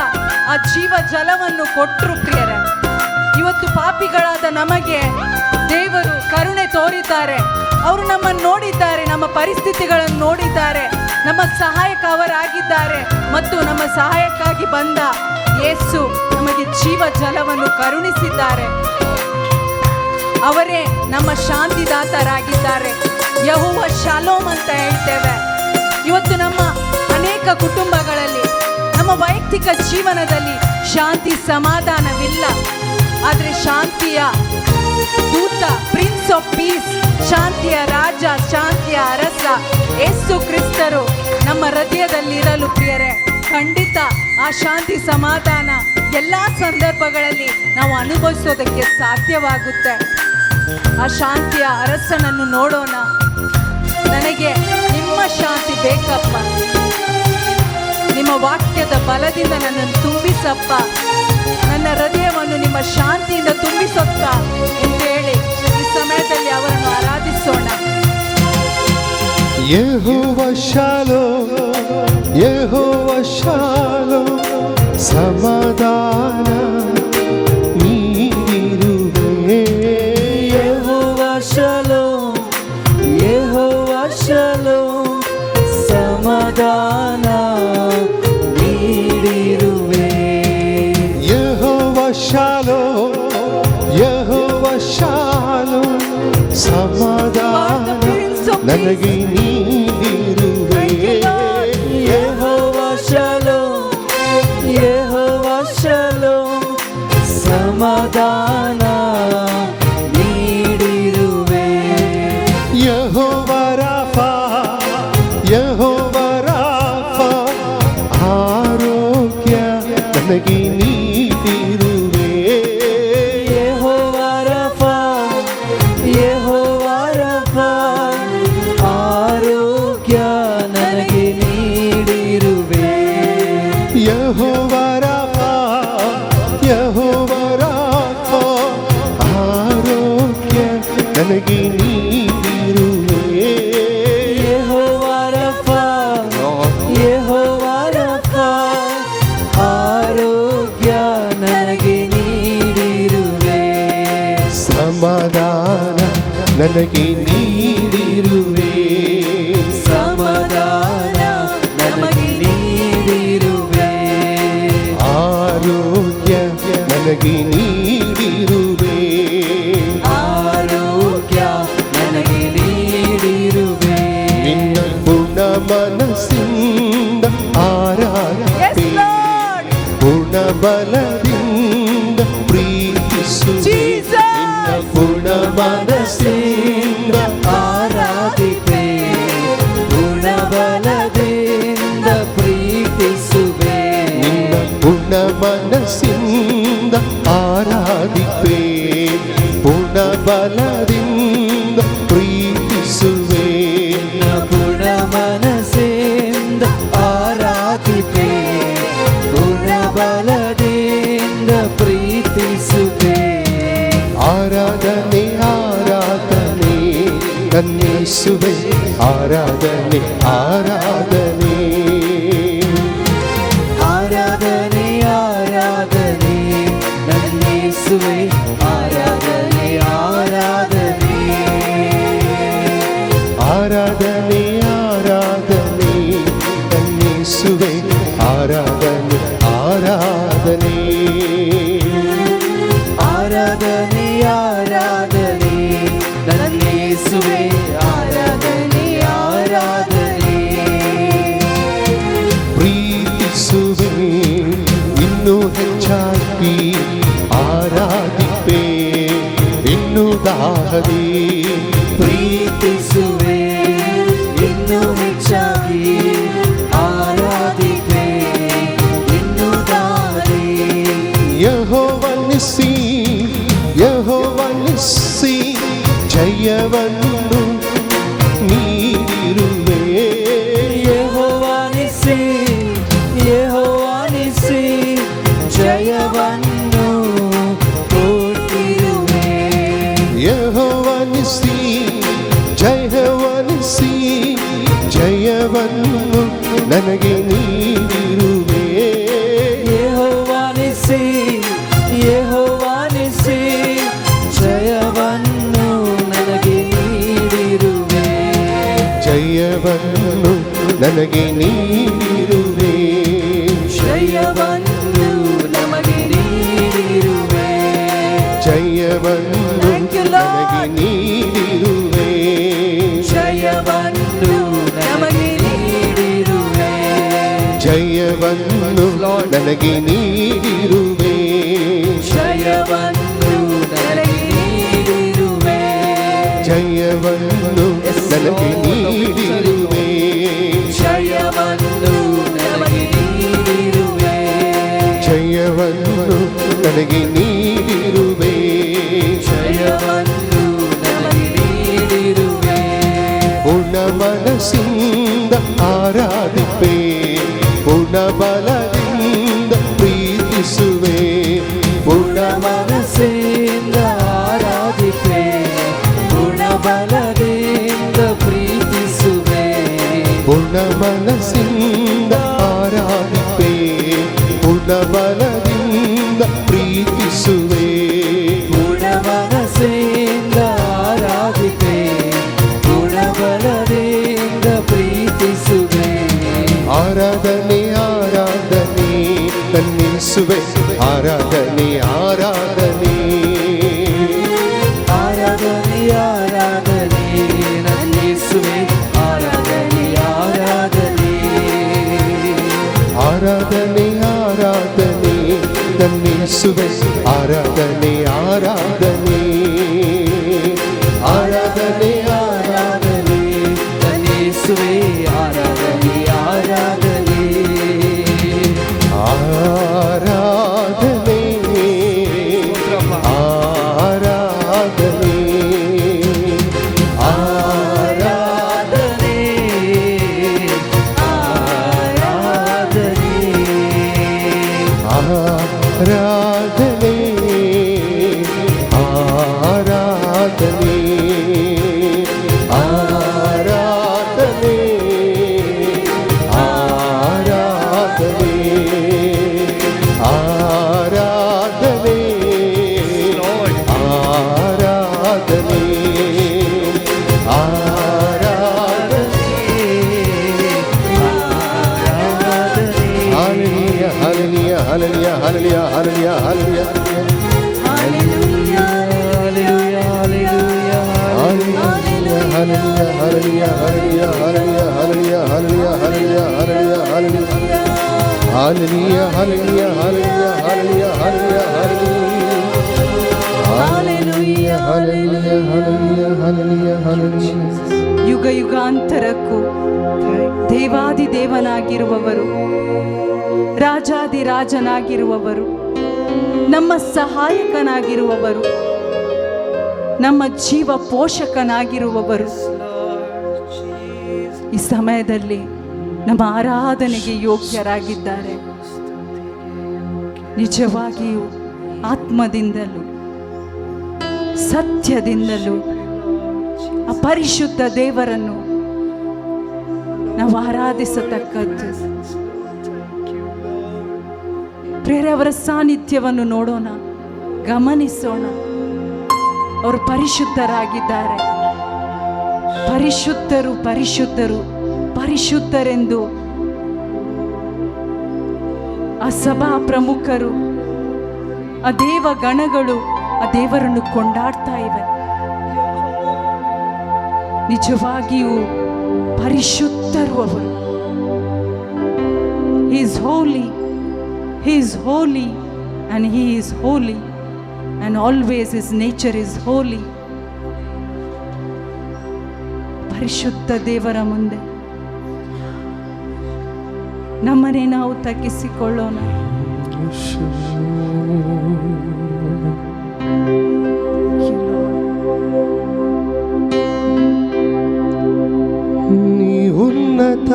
ಆ ಜೀವ ಜಲವನ್ನು ಕೊಟ್ಟರು ಪ್ರಿಯರೇ. ಇವತ್ತು ಪಾಪಿಗಳಾದ ನಮಗೆ ದೇವರು ಕರುಣೆ ತೋರಿದ್ದಾರೆ. ಅವರು ನಮ್ಮನ್ನು ನೋಡಿದ್ದಾರೆ, ನಮ್ಮ ಪರಿಸ್ಥಿತಿಗಳನ್ನು ನೋಡಿದ್ದಾರೆ, ನಮ್ಮ ಸಹಾಯಕ ಅವರಾಗಿದ್ದಾರೆ ಮತ್ತು ನಮ್ಮ ಸಹಾಯಕ್ಕಾಗಿ ಬಂದ ಯೇಸು ನಮಗೆ ಜೀವ ಜಲವನ್ನು ಕರುಣಿಸಿದ್ದಾರೆ. ಅವರೇ ನಮ್ಮ ಶಾಂತಿದಾತರಾಗಿದ್ದಾರೆ. ಯೆಹೋವ ಶಾಲೋಮ್ ಅಂತ ಹೇಳ್ತೇವೆ. ಇವತ್ತು ನಮ್ಮ ಅನೇಕ ಕುಟುಂಬಗಳಲ್ಲಿ, ನಮ್ಮ ವೈಯಕ್ತಿಕ ಜೀವನದಲ್ಲಿ ಶಾಂತಿ ಸಮಾಧಾನವಿಲ್ಲ. ಆದರೆ ಶಾಂತಿಯ ದೂತ, ಪ್ರಿನ್ಸ್ ಆಫ್ ಪೀಸ್, ಶಾಂತಿಯ ರಾಜ, ಶಾಂತಿಯ ಅರಸ ಯೇಸು ಕ್ರಿಸ್ತರು ನಮ್ಮ ಹೃದಯದಲ್ಲಿರಲು ಪ್ರಿಯರೇ, ಖಂಡಿತ ಆ ಶಾಂತಿ ಸಮಾಧಾನ ಎಲ್ಲ ಸಂದರ್ಭಗಳಲ್ಲಿ ನಾವು ಅನುಭವಿಸೋದಕ್ಕೆ ಸಾಧ್ಯವಾಗುತ್ತೆ. ಆ ಶಾಂತಿಯ ಅರಸನನ್ನು ನೋಡೋಣ. ನನಗೆ ನಿಮ್ಮ ಶಾಂತಿ ಬೇಕಪ್ಪ, ನಿಮ್ಮ ವಾಕ್ಯದ ಬಲದಿಂದ ನನ್ನನ್ನು ತುಂಬಿಸಪ್ಪ, ನನ್ನ ಹೃದಯವನ್ನು ನಿಮ್ಮ ಶಾಂತಿಯಿಂದ ತುಂಬಿಸತ್ತ ಎಂದು ಹೇಳಿ ಈ ಸಮಯದಲ್ಲಿ ಅವರನ್ನು ಆರಾಧಿಸೋಣ. ಯೆಹೋವ ಶಾಲೋಮ್, ಯೆಹೋವ ಶಾಲೋಮ್, ಸಮಾಧಾನ ನೀಡಿರುವೆ. ಯೆಹೋವ ಶಾಲೋಮ್, ಯೆಹೋವ ಶಾಲೋಮ್, ಸಮಾಧಾನ ನೀಡಿರುವೆ. ಯೆಹೋವ ಶಾಲೋಮ್, ಯೆಹೋವ ಶಾಲೋಮ್, ಸಮಾಧಾನ ನನಗೆ ನೀಡಿರುವೆ. ಯೆಹೋವ ಶಾಲೋಮ್, ಯೆಹೋವ ಶಾಲೋಮ್, ಸಮಾಧಾನ ನೀಡಿರುವೆ. ಯೆಹೋವ ರಾಫಾ, ಯೆಹೋವ ರಾಫಾ, ಆರೋಗ್ಯ ನನಗೆ ನೀಡಿರುವೆ. ಯೆಹೋವ ರಾಫಾ, ಯೆಹೋವ ರಾಫಾ, ಆರೋಗ್ಯ ನನಗೆ ನೀಡಿರುವೆ. ಯೆಹೋವ ರಾಫಾ, ಯೆಹೋವ ರಾಫಾ, ಆರೋಗ್ಯ ನನಗೆ ನೀಡಿರುವೆ. ಯೆಹೋವ ರಾಫಾ, ಯೆಹೋವ ರಾಫಾ, ಆರೋಗ್ಯ ನನಗೆ ನೀಡಿರುವೆ. ಸಮಾಧಾನ ನನಗೆ ನೀಡಿರುವೆ. ಸಮಾಧಾನ ನಮಗೆ ನೀಡಿರುವೆ. ಆರೋಗ್ಯ ನನಗೆ ನೀಡಿರುವೆ. ಆರೋಗ್ಯ ನನಗೆ ನೀಡಿರುವೆ. ನಿನ್ನ ಪೂರ್ಣ ಮನಸ್ಸಿಂದ ಆರಾಧಿಸುವೆ. Yes, Lord. ಪೂರ್ಣ ಬಲದಿಂದ ಪ್ರೀತಿಸುವೆ. ನಿನ್ನ ಪೂರ್ಣ ಮನಸ್ಸಿಂದ ಆರಾಧಿಪೆ, ಪೂರ್ಣ ಬಲದಿಂದ ಪ್ರೀತಿಸುವೆ. ನಿನ್ನ ಪೂರ್ಣ ಮನಸ್ಸಿಂದ ಆರಾಧಿಪೆ. ಪೂರ್ಣ ಬಲದಿಂದ ಪ್ರೀತಿಸುವೆ. ಪೂರ್ಣ ಮನಸ್ಸಿಂದ ಆರಾಧಿಪೆ, ಪೂರ್ಣ ಬಲದಿಂದ ಪ್ರೀತಿಸುವೆ. ಆರಾಧನೆ ಆರಾಧನೆ ನನ್ನೇಸುವೆ. ಆರಾಧನೆ ಆರಾಧನೆ ಆರಾಧನೆ ಆರಾಧನೆ ನನ್ನೇಸುವೆ. ಆರಾಧನೆ ಆರಾಧನೆ ಆರಾಧನೆ ಆರಾಧನೆ ನನ್ನೇಸುವೆ. ಆರಾಧನೆ ಆರಾಧನೆ ಆರಾಧನೆ ಆರಾಧನೆ ನನ್ನೇಸುವೆ. ಆರಾಧನೆ ಆರಾಧನೆ ಪ್ರೀತಿಸುವೆ ಇನ್ನೂ ಹೆಚ್ಚಾಗಿ. ಆರಾಧಿಪೆ ಇನ್ನೂ ದಾಹದಿ. ಪ್ರೀತಿಸುವೆ ಇನ್ನೂ ಹೆಚ್ಚಾಗಿ. ಆರಾಧಿಪೆ ಇನ್ನೂ ದಾರಿ. ಯೆಹೋವನಿಸಿ, ಯೆಹೋವನಿಸಿ, ಜಯವನ್ನು ನೀಡಿರುವೆ. ಯೆಹೋವನಿಸಿ, ಯೆಹೋವನಿಸಿ, ಜಯವನ್ನು ಕೊಟ್ಟಿರುವೆ. ಯೆಹೋವನಿಸಿ, ಜಯವನಿಸಿ, ನನಗೆ ನೀಡಿರುವೆ. ಯೆಹೋವಾ ನಿಸ್ಸಿ, ಯೆಹೋವಾ ನಿಸ್ಸಿ, ಜಯವನ್ನು ನನಗೆ ನೀಡಿರುವೆ. ಜಯವನ್ನು ನನಗೆ ನೀಡಿರುವೆ. ಜಯವನ್ನು ನಮಗೆ ನೀಡಿರುವೆ. ಜಯವನ್ನು Thank you, Lord. ನನಗೆ ನೀಡಿರುವೆ. ಜಯವನ್ನು ನಮಗೆ ನೀಡಿರುವೆ. ಜಯವನ್ನು ನನಗೆ ನೀಡಿರುವೆ. ಜಯವನ್ನು ನನಗೆ ನೀಡಿರುವೆ. ಜಯವನ್ನು ನನಗೆ ನೀಡಿರುವೆ. ಜಯವನ್ನು ನನಗೆ ನೀಡಿರುವೆ. ಜಯವನ್ನು ನನಗೆ ನೀಡಿರುವೆ. ಜಯವನ್ನು ನನಗೆ ನೀಡಿರುವೆ. ಪೂರ್ಣ ಮನಸ್ಸಿಂದ ಆರಾಧಿಪೆ, ಪೂರ್ಣ ಬಲದಿಂದ ಪ್ರೀತಿಸುವೆ. ಪೂರ್ಣ ಮನಸ್ಸಿಂದ ಆರಾಧಿಪೆ, ಪೂರ್ಣ ಬಲದಿಂದ ಪ್ರೀತಿಸುವೆ. ಪೂರ್ಣ ಮನಸ್ಸಿಂದ ಆರಾಧಿಪೆ, ಪೂರ್ಣ ಬಲದಿಂದ ಪ್ರೀತಿಸುವೆ. ಪೂರ್ಣ ಮನಸ್ಸಿಂದ ಆರಾಧಿಪೆ, ಪೂರ್ಣ ಬಲದಿಂದ ಪ್ರೀತಿಸುವೆ. ಆರಾಧನೆ ಆರಾಧನೆ ನನ್ನಿಸುವೆ. ಆರಾಧನೆ ಆರಾಧನೆ ಆರಾಧನೆ ಆರಾಧನೆ ನನ್ನಿಸುವೆ. ಆರಾಧನೆ ಆರಾಧನೆ ಆರಾಧನೆ ಆರಾಧನೆ ನನ್ನಿಸುವೆ. ಆರಾಧನೆ ಆರಾಧನೆ ಆರಾಧನೆ ಆರಾಧನೆ ನನ್ನಿಸುವೆ. ಆರಾಧನೆ ಆರಾಧನೆ ಆರಾಧನೆ ಆರಾಧನೆ ಆರಾಧನೆ ಆರಾಧನೆ ಆರಾಧನೆ ಆರಾಧನೆ ಆರಾಧನೆ ಆರಾಧನೆ ಆರಾಧನೆ ಆರಾಧನೆ ಆರಾಧನೆ. Hallelujah, hallelujah, hallelujah, hallelujah, hallelujah, hallelujah. Hallelujah, hallelujah, hallelujah. Hallelujah, hallelujah, hallelujah, hallelujah, hallelujah, hallelujah, hallelujah, hallelujah, hallelujah, hallelujah. Hallelujah, hallelujah, hallelujah, hallelujah, hallelujah, hallelujah. Hallelujah, hallelujah, hallelujah, hallelujah. ಯುಗ ಯುಗಾಂತರಕ್ಕೂ ದೇವಾದಿ ದೇವನಾಗಿರುವವರು, ರಾಜಾದಿ ರಾಜನಾಗಿರುವವರು, ನಮ್ಮ ಸಹಾಯಕನಾಗಿರುವವರು, ನಮ್ಮ ಜೀವ ಪೋಷಕನಾಗಿರುವವರು ಈ ಸಮಯದಲ್ಲಿ ನಮ್ಮ ಆರಾಧನೆಗೆ ಯೋಗ್ಯರಾಗಿದ್ದಾರೆ. ನಿಜವಾಗಿಯೂ ಆತ್ಮದಿಂದಲೂ ಸತ್ಯದಿಂದಲೂ ಆ ಪರಿಶುದ್ಧ ದೇವರನ್ನು ನಾವು ಆರಾಧಿಸತಕ್ಕದ್ದು. ಪ್ರಿಯರೇ, ಅವರ ಸಾನ್ನಿಧ್ಯವನ್ನು ನೋಡೋಣ, ಗಮನಿಸೋಣ. ಅವರು ಪರಿಶುದ್ಧರಾಗಿದ್ದಾರೆ. ಪರಿಶುದ್ಧರು ಪರಿಶುದ್ಧರು ಪರಿಶುದ್ಧರೆಂದು ಆ ಸಭಾ ಪ್ರಮುಖರು, ಆ ದೇವ ಗಣಗಳು ಆ ದೇವರನ್ನು ಕೊಂಡಾಡ್ತಾ ಇವೆ. ನಿಜವಾಗಿಯೂ ಪರಿಶುದ್ಧರು ಅವರು. He is holy, He is holy, and He is holy, and always His nature is holy. ಪರಿಶುದ್ಧ ದೇವರ ಮುಂದೆ ನಮ್ಮನೆ ನಾವು ತಗ್ಗಿಸಿಕೊಳ್ಳೋಣ. ನೀ ಉನ್ನತ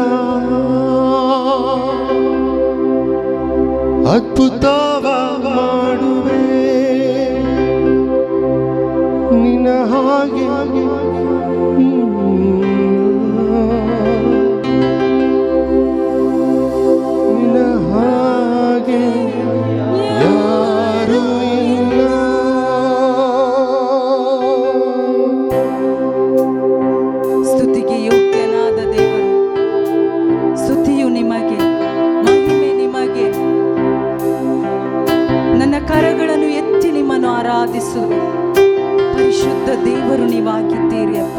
ಅದ್ಭುತವ ಮಾಡುವೆ, ನಿನ್ನ ಹಾಗೆ ಕರಗಳನ್ನು ಎತ್ತಿ ನಿಮ್ಮನ್ನು ಆರಾಧಿಸುವೆ. ಪರಿಶುದ್ಧ ದೇವರು ನೀವಾಗಿದ್ದೀರಿ ಅಪ್ಪ.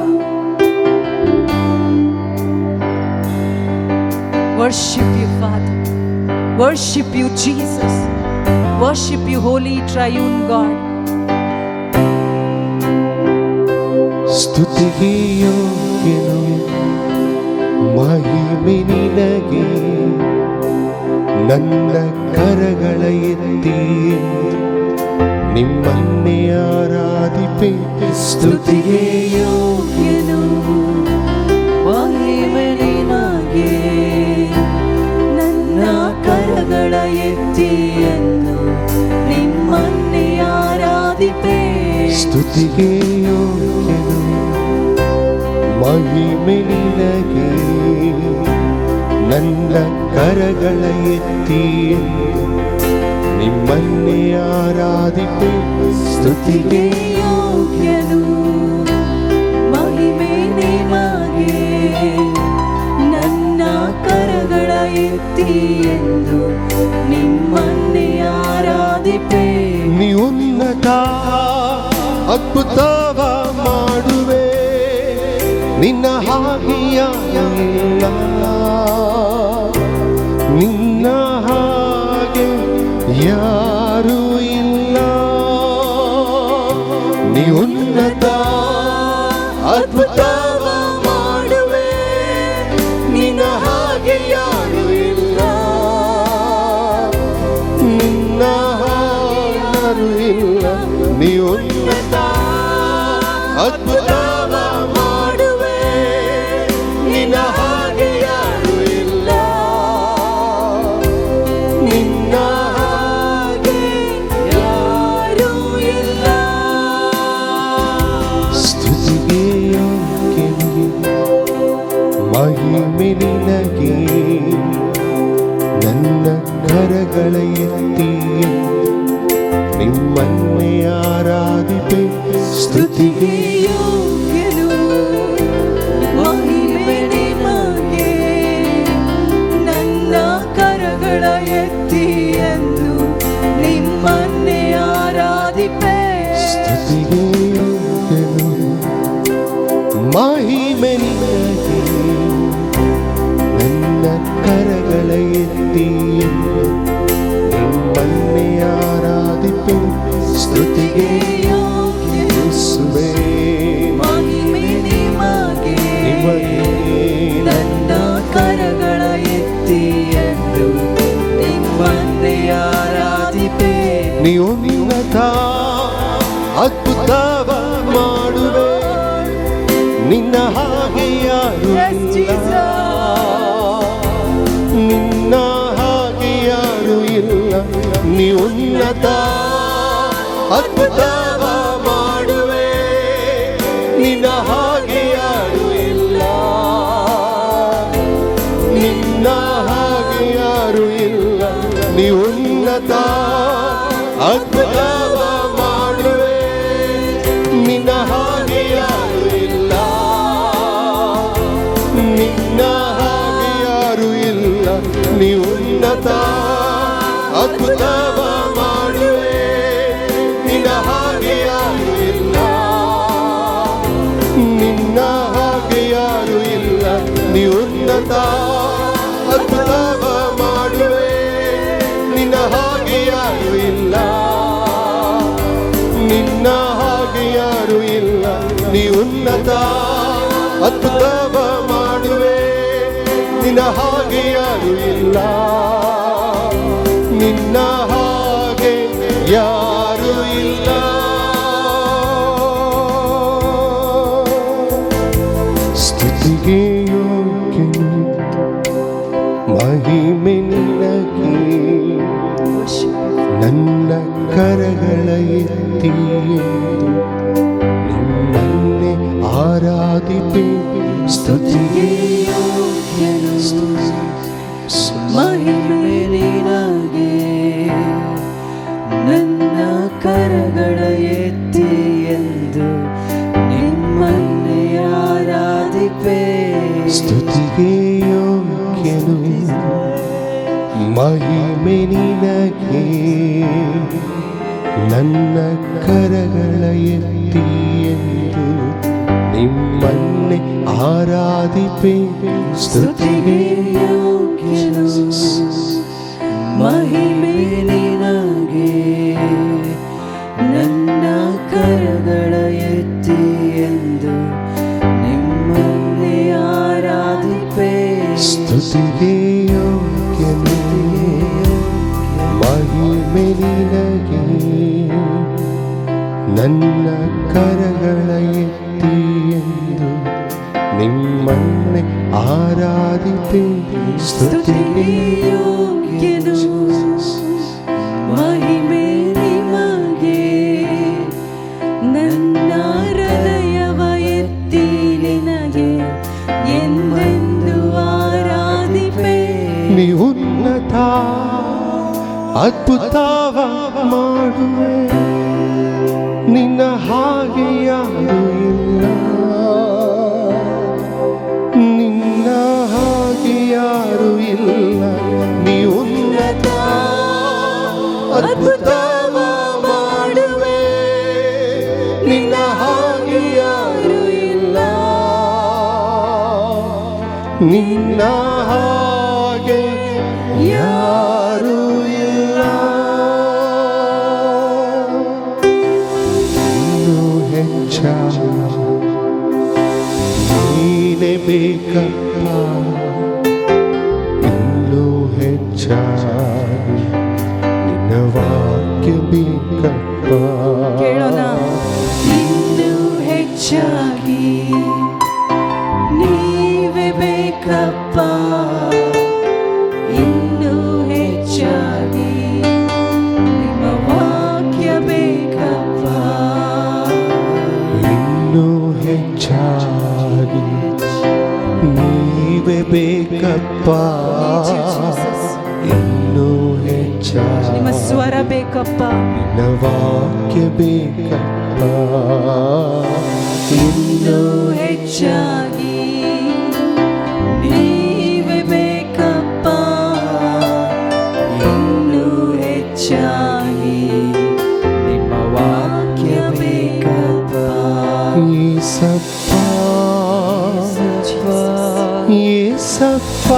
Worship you, Father. Worship you, Jesus. Worship you, Holy Triune God. ಸ್ತುತಿಗೆ ಯೋಗ್ಯನು ಮಹಿಮೆ ನಿನಗೆ, ನನ್ನ ಕರಗಳ ಎತ್ತಿ ನಿಮ್ಮನ್ನೇ ಆರಾಧಿಪೆ. ಸ್ತುತಿಗೆ ಯೋಗ್ಯನು ಮಹಿಮೆ ನಿನಗೆ, ನನ್ನ ಕರಗಳ ಎತ್ತಿ ಎಂದು ನಿಮ್ಮನ್ನೇ ಆರಾಧಿಪೆ. ಸ್ತುತಿಗೆ ಯೋಗ್ಯನು ಮಹಿಮೆ ನಿನಗೆ, ನನ್ನ ಕರಗಳ ಎತ್ತಿ ನಿಮ್ಮನ್ನೇ ಆರಾಧಿಪೆ. ಸ್ತುತಿಗೆ ಯೋಗ್ಯನು ಮಹಿಮೆ ನಿನಗೆ, ನನ್ನ ಕರಗಳ ಎತ್ತಿ ಎಂದು ನಿಮ್ಮನ್ನೇ ಆರಾಧಿಪೆ. ನೀ ಉನ್ನತ ಅದ್ಭುತವ ಮಾಡುವೆ, ನಿನ್ನ ಹಾಗೆಯ ಇಲ್ಲ, ನಿನ್ನ ಹಾಗೆ ಯಾರೂ ಇಲ್ಲ. ನೀ ಉನ್ನತ ಅದ್ಭುತವ ಮಾಡುವೆ, ನಿನ್ನ ಹಾಗೆ ಯಾರೂ ಇಲ್ಲ, ನಿನ್ನ ಹಾಗೆ ಯಾರೂ ಇಲ್ಲ. ನೀ ಉನ್ನತ ಅದ್ಭುತವ ಮಾಡುವೆ, ನಿನ್ನ ಹಾಗೆ ಯಾರೂ ಇಲ್ಲ, ನಿನ್ನ ಹಾಗೆ ಯಾರೂ ಇಲ್ಲ. ಸ್ತುತಿಗೆ ಯೋಗ್ಯನು ಮಹಿಮೆ ನಿನಗೆ, ನನ್ನ ಕರಗಳ ಎತ್ತಿ ನಿಮ್ಮನ್ನೇ ಆರಾಧಿಪೆ. ಸ್ತುತಿಗೆ ಯೋಗ್ಯನು ಮಹಿಮೆ ನಿನಗೆ, ನನ್ನ ಕರಗಳ ಎತ್ತಿ ಎಂದು ನಿಮ್ಮನ್ನೇ ಆರಾಧಿಪೆ. ಸ್ತುತಿಗೆ ಯೋಗ್ಯನು ಮಹಿಮೆ ನಿನಗೆ, ನನ್ನ ಕರಗಳ ಎತ್ತಿ ನಿಮ್ಮನ್ನೇ ಆರಾಧಿಪೆ. ಸ್ತುತಿಗೆ ಯೇಸುವೇ ಮಹಿಮೆ ನಿಮಗೆ, ನಿಮಗೆ ನನ್ನ ಕರಗಳ ಎತ್ತಿ ಎಂದು ನಿಮ್ಮನ್ನೇ ಆರಾಧಿಪೆ. ನೀ ಉನ್ನತ ಅದ್ಭುತವ ಮಾಡುವೆ, ನಿನ್ನ ಹಾಗೆ ಯಾರೂ ಇಲ್ಲ, ನಿನ್ನ ಹಾಗೆ ಯಾರೂ ಇಲ್ಲ. ನೀ ಉನ್ನತ ಅದ್ಭುತವ ಮಾಡುವೆ, ನಿನ್ನ ಹಾಗೆ ಯಾರೂ ಇಲ್ಲ, ನಿನ್ನ ಹಾಗೆ ಯಾರೂ ಇಲ್ಲ. ನೀ ಉನ್ನತ ಅದ್ಭುತವ ಮಾಡುವೆ, ನಿನ್ನ ಹಾಗೆ ಯಾರೂ ಇಲ್ಲ, ನಿನ್ನ ಹಾಗೆ ಯಾರೂ ಇಲ್ಲ. ನೀ ಉನ್ನತ ಅದ್ಭುತವ ಮಾಡುವೆ, ನಿನ್ನ ಹಾಗೆ ಯಾರೂ ಇಲ್ಲ, ನಿನ್ನ ಹಾಗೆ ಯಾರೂ ಇಲ್ಲ. ನೀ ಉನ್ನತ ಅದ್ಭುತವ ಮಾಡುವೆ, ನಿನ್ನ ಹಾಗೆ ಯಾರೂ ಇಲ್ಲ, ನಿನ್ನ ಹಾಗೆ ಯಾರೂ ಇಲ್ಲ. ನೀ ಉನ್ನತ ಅದ್ಭುತವ ಮಾಡುವೆ, ನಿನ್ನ ಹಾಗೆ ಯಾರೂ ಇಲ್ಲ, ನಿನ್ನ ಹಾಗೆ ಯಾರೂ ಇಲ್ಲ. ಸ್ತುತಿಗೆ ಯೋಗ್ಯನು ಮಹಿಮೆ ನಿನಗೆ, ನನ್ನ ಕರಗಳ ಎತ್ತಿ ನಿಮ್ಮನ್ನೇ ಆರಾಧಿಪೆ. ಸ್ತುತಿಗೆ ಯೋಗ್ಯನು ಮಹಿಮೆ ನಿನಗೆ, ನನ್ನ ಕರಗಳ ಎತ್ತಿ ಎಂದು ನಿಮ್ಮನ್ನೇ ಆರಾಧಿಪೆ. ಸ್ತುತಿಗೆ ಯೋಗ್ಯನು ಮಹಿಮೆ ನಿನಗೆ, ನನ್ನ ಕರಗಳ ಎತ್ತಿ ಎಂದು ನಿಮ್ಮನ್ನೇ ಆರಾಧಿಪೆ. ಸ್ತುತಿಗೆ ಯೋಗ್ಯನು ಮಹಿಮೆ ನಿನಗೆ. ನನ್ನ ಕರಗಳ ಎತ್ತಿ ಎಂದು ನಿಮ್ಮನ್ನೇ ಆರಾಧಿಪೆ. ಸ್ತುತಿಗೆ ಯೋಗ್ಯನು ಮಹಿಮೆ ನಿನಗೆ. ನನ್ನ ಕರಗಳ ಎತ್ತಿ ಎಂದು ನಿಮ್ಮನ್ನೇ ಆರಾಧಿಪೆ. ಸ್ತುತಿಗೆ ಯೋಗ್ಯನು ಮಹಿಮೆ ನಿಮಗೆ. ನನ್ನ ಹೃದಯವ ಎತ್ತಿ ನಿನಗೆ ಎಂದೆಂದು ಆರಾಧಿಪೆ. ನೀ ಉನ್ನತ ಅದ್ಭುತವ ಮಾಡುವೆ, ನಿನ್ನ ಹಾಗೆ ಯಾರು ಇಲ್ಲ, ನಿನ್ನ ಹಾಗೆ ಯಾರು ಇಲ್ಲ. ನೀ ಉನ್ನತ ಅದ್ಭುತವ ಮಾಡುವೆ, ನಿನ್ನ ಹಾಗೆ ಯಾರು ಇಲ್ಲ, ನಿನ್ನ ಹಾಗೆ ಯಾರು ಇಲ್ಲ. ಇನ್ನೂ ಹೆಚ್ಚಾಗಿ ನೀನೇ ಬೇಕಪ್ಪ, ಇನ್ನೂ ಹೆಚ್ಚಾಗಿ ನಿನ್ನ ವಾಕ್ಯ ಬೇಕಪ್ಪ. ಕೇಳೋಣ. ಇನ್ನೂ ಹೆಚ್ಚಾಗಿ ನೀವೇ ಬೇಕಪ್ಪ. ಇನ್ನೂ ಹೆಚ್ಚಾಗಿ ನಿಮ್ಮ ವಾಕ್ಯ ಬೇಕಪ್ಪ. ಇನ್ನೂ ಹೆಚ್ಚಾಗಿ ನೀವೇ ಬೇಕಪ್ಪ. ಇನ್ನೂ ಹೆಚ್ಚಾಗಿ ನಿಮ್ಮ ಸ್ವರ ಬೇಕಪ್ಪ. ನಿನ್ನ ವಾಕ್ಯ ಬೇಕಪ್ಪ. ಇನ್ನೂ ಹೆಚ್ಚಾಗಿ ನೀವೇ ಬೇಕಪ್ಪ. ಇನ್ನೂ ಹೆಚ್ಚಾಗಿ ನಿಮ್ಮ ವಾಕ್ಯ ಬೇಕಪ್ಪ. ಏಸಪ್ಪ ಏಸಪ್ಪ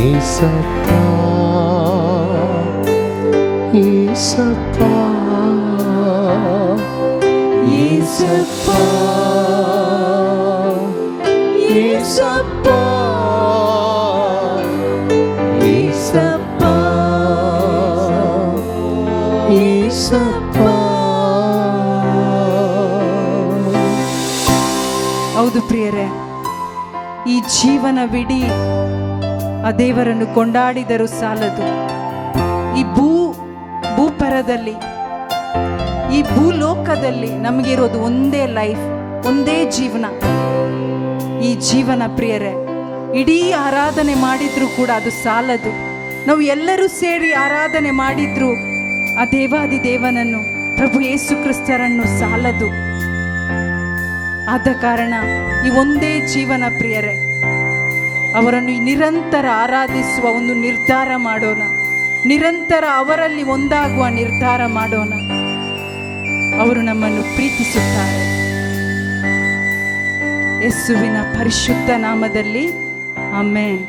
ಏಸಪ್ಪ ಏಸಪ್ಪ ಏಸಪ್ಪ ಏಸಪ್ಪ ಏಸಪ್ಪ ಏಸಪ್ಪ. ಹೌದು ಪ್ರಿಯರೇ, ಈ ಜೀವನವಿಡೀ ಆ ದೇವರನ್ನು ಕೊಂಡಾಡಿದರೂ ಸಾಲದು. ಈ ಭೂಪರದಲ್ಲಿ, ಈ ಭೂಲೋಕದಲ್ಲಿ ನಮಗಿರೋದು ಒಂದೇ ಲೈಫ್, ಒಂದೇ ಜೀವನ. ಈ ಜೀವನ ಪ್ರಿಯರೇ, ಇಡೀ ಆರಾಧನೆ ಮಾಡಿದ್ರೂ ಕೂಡ ಅದು ಸಾಲದು. ನಾವು ಎಲ್ಲರೂ ಸೇರಿ ಆರಾಧನೆ ಮಾಡಿದ್ರು ಆ ದೇವಾದಿ ದೇವನನ್ನು, ಪ್ರಭು ಯೇಸು ಕ್ರಿಸ್ತರನ್ನು ಸಾಲದು. ಆದ ಕಾರಣ ಈ ಒಂದೇ ಜೀವನ ಪ್ರಿಯರೇ, ಅವರನ್ನು ನಿರಂತರ ಆರಾಧಿಸುವ ಒಂದು ನಿರ್ಧಾರ ಮಾಡೋಣ. ನಿರಂತರ ಅವರಲ್ಲಿ ಒಂದಾಗುವ ನಿರ್ಧಾರ ಮಾಡೋಣ. ಅವರು ನಮ್ಮನ್ನು ಪ್ರೀತಿಸುತ್ತಾರೆ. ಯೇಸುವಿನ ಪರಿಶುದ್ಧ ನಾಮದಲ್ಲಿ ಆಮೆನ್.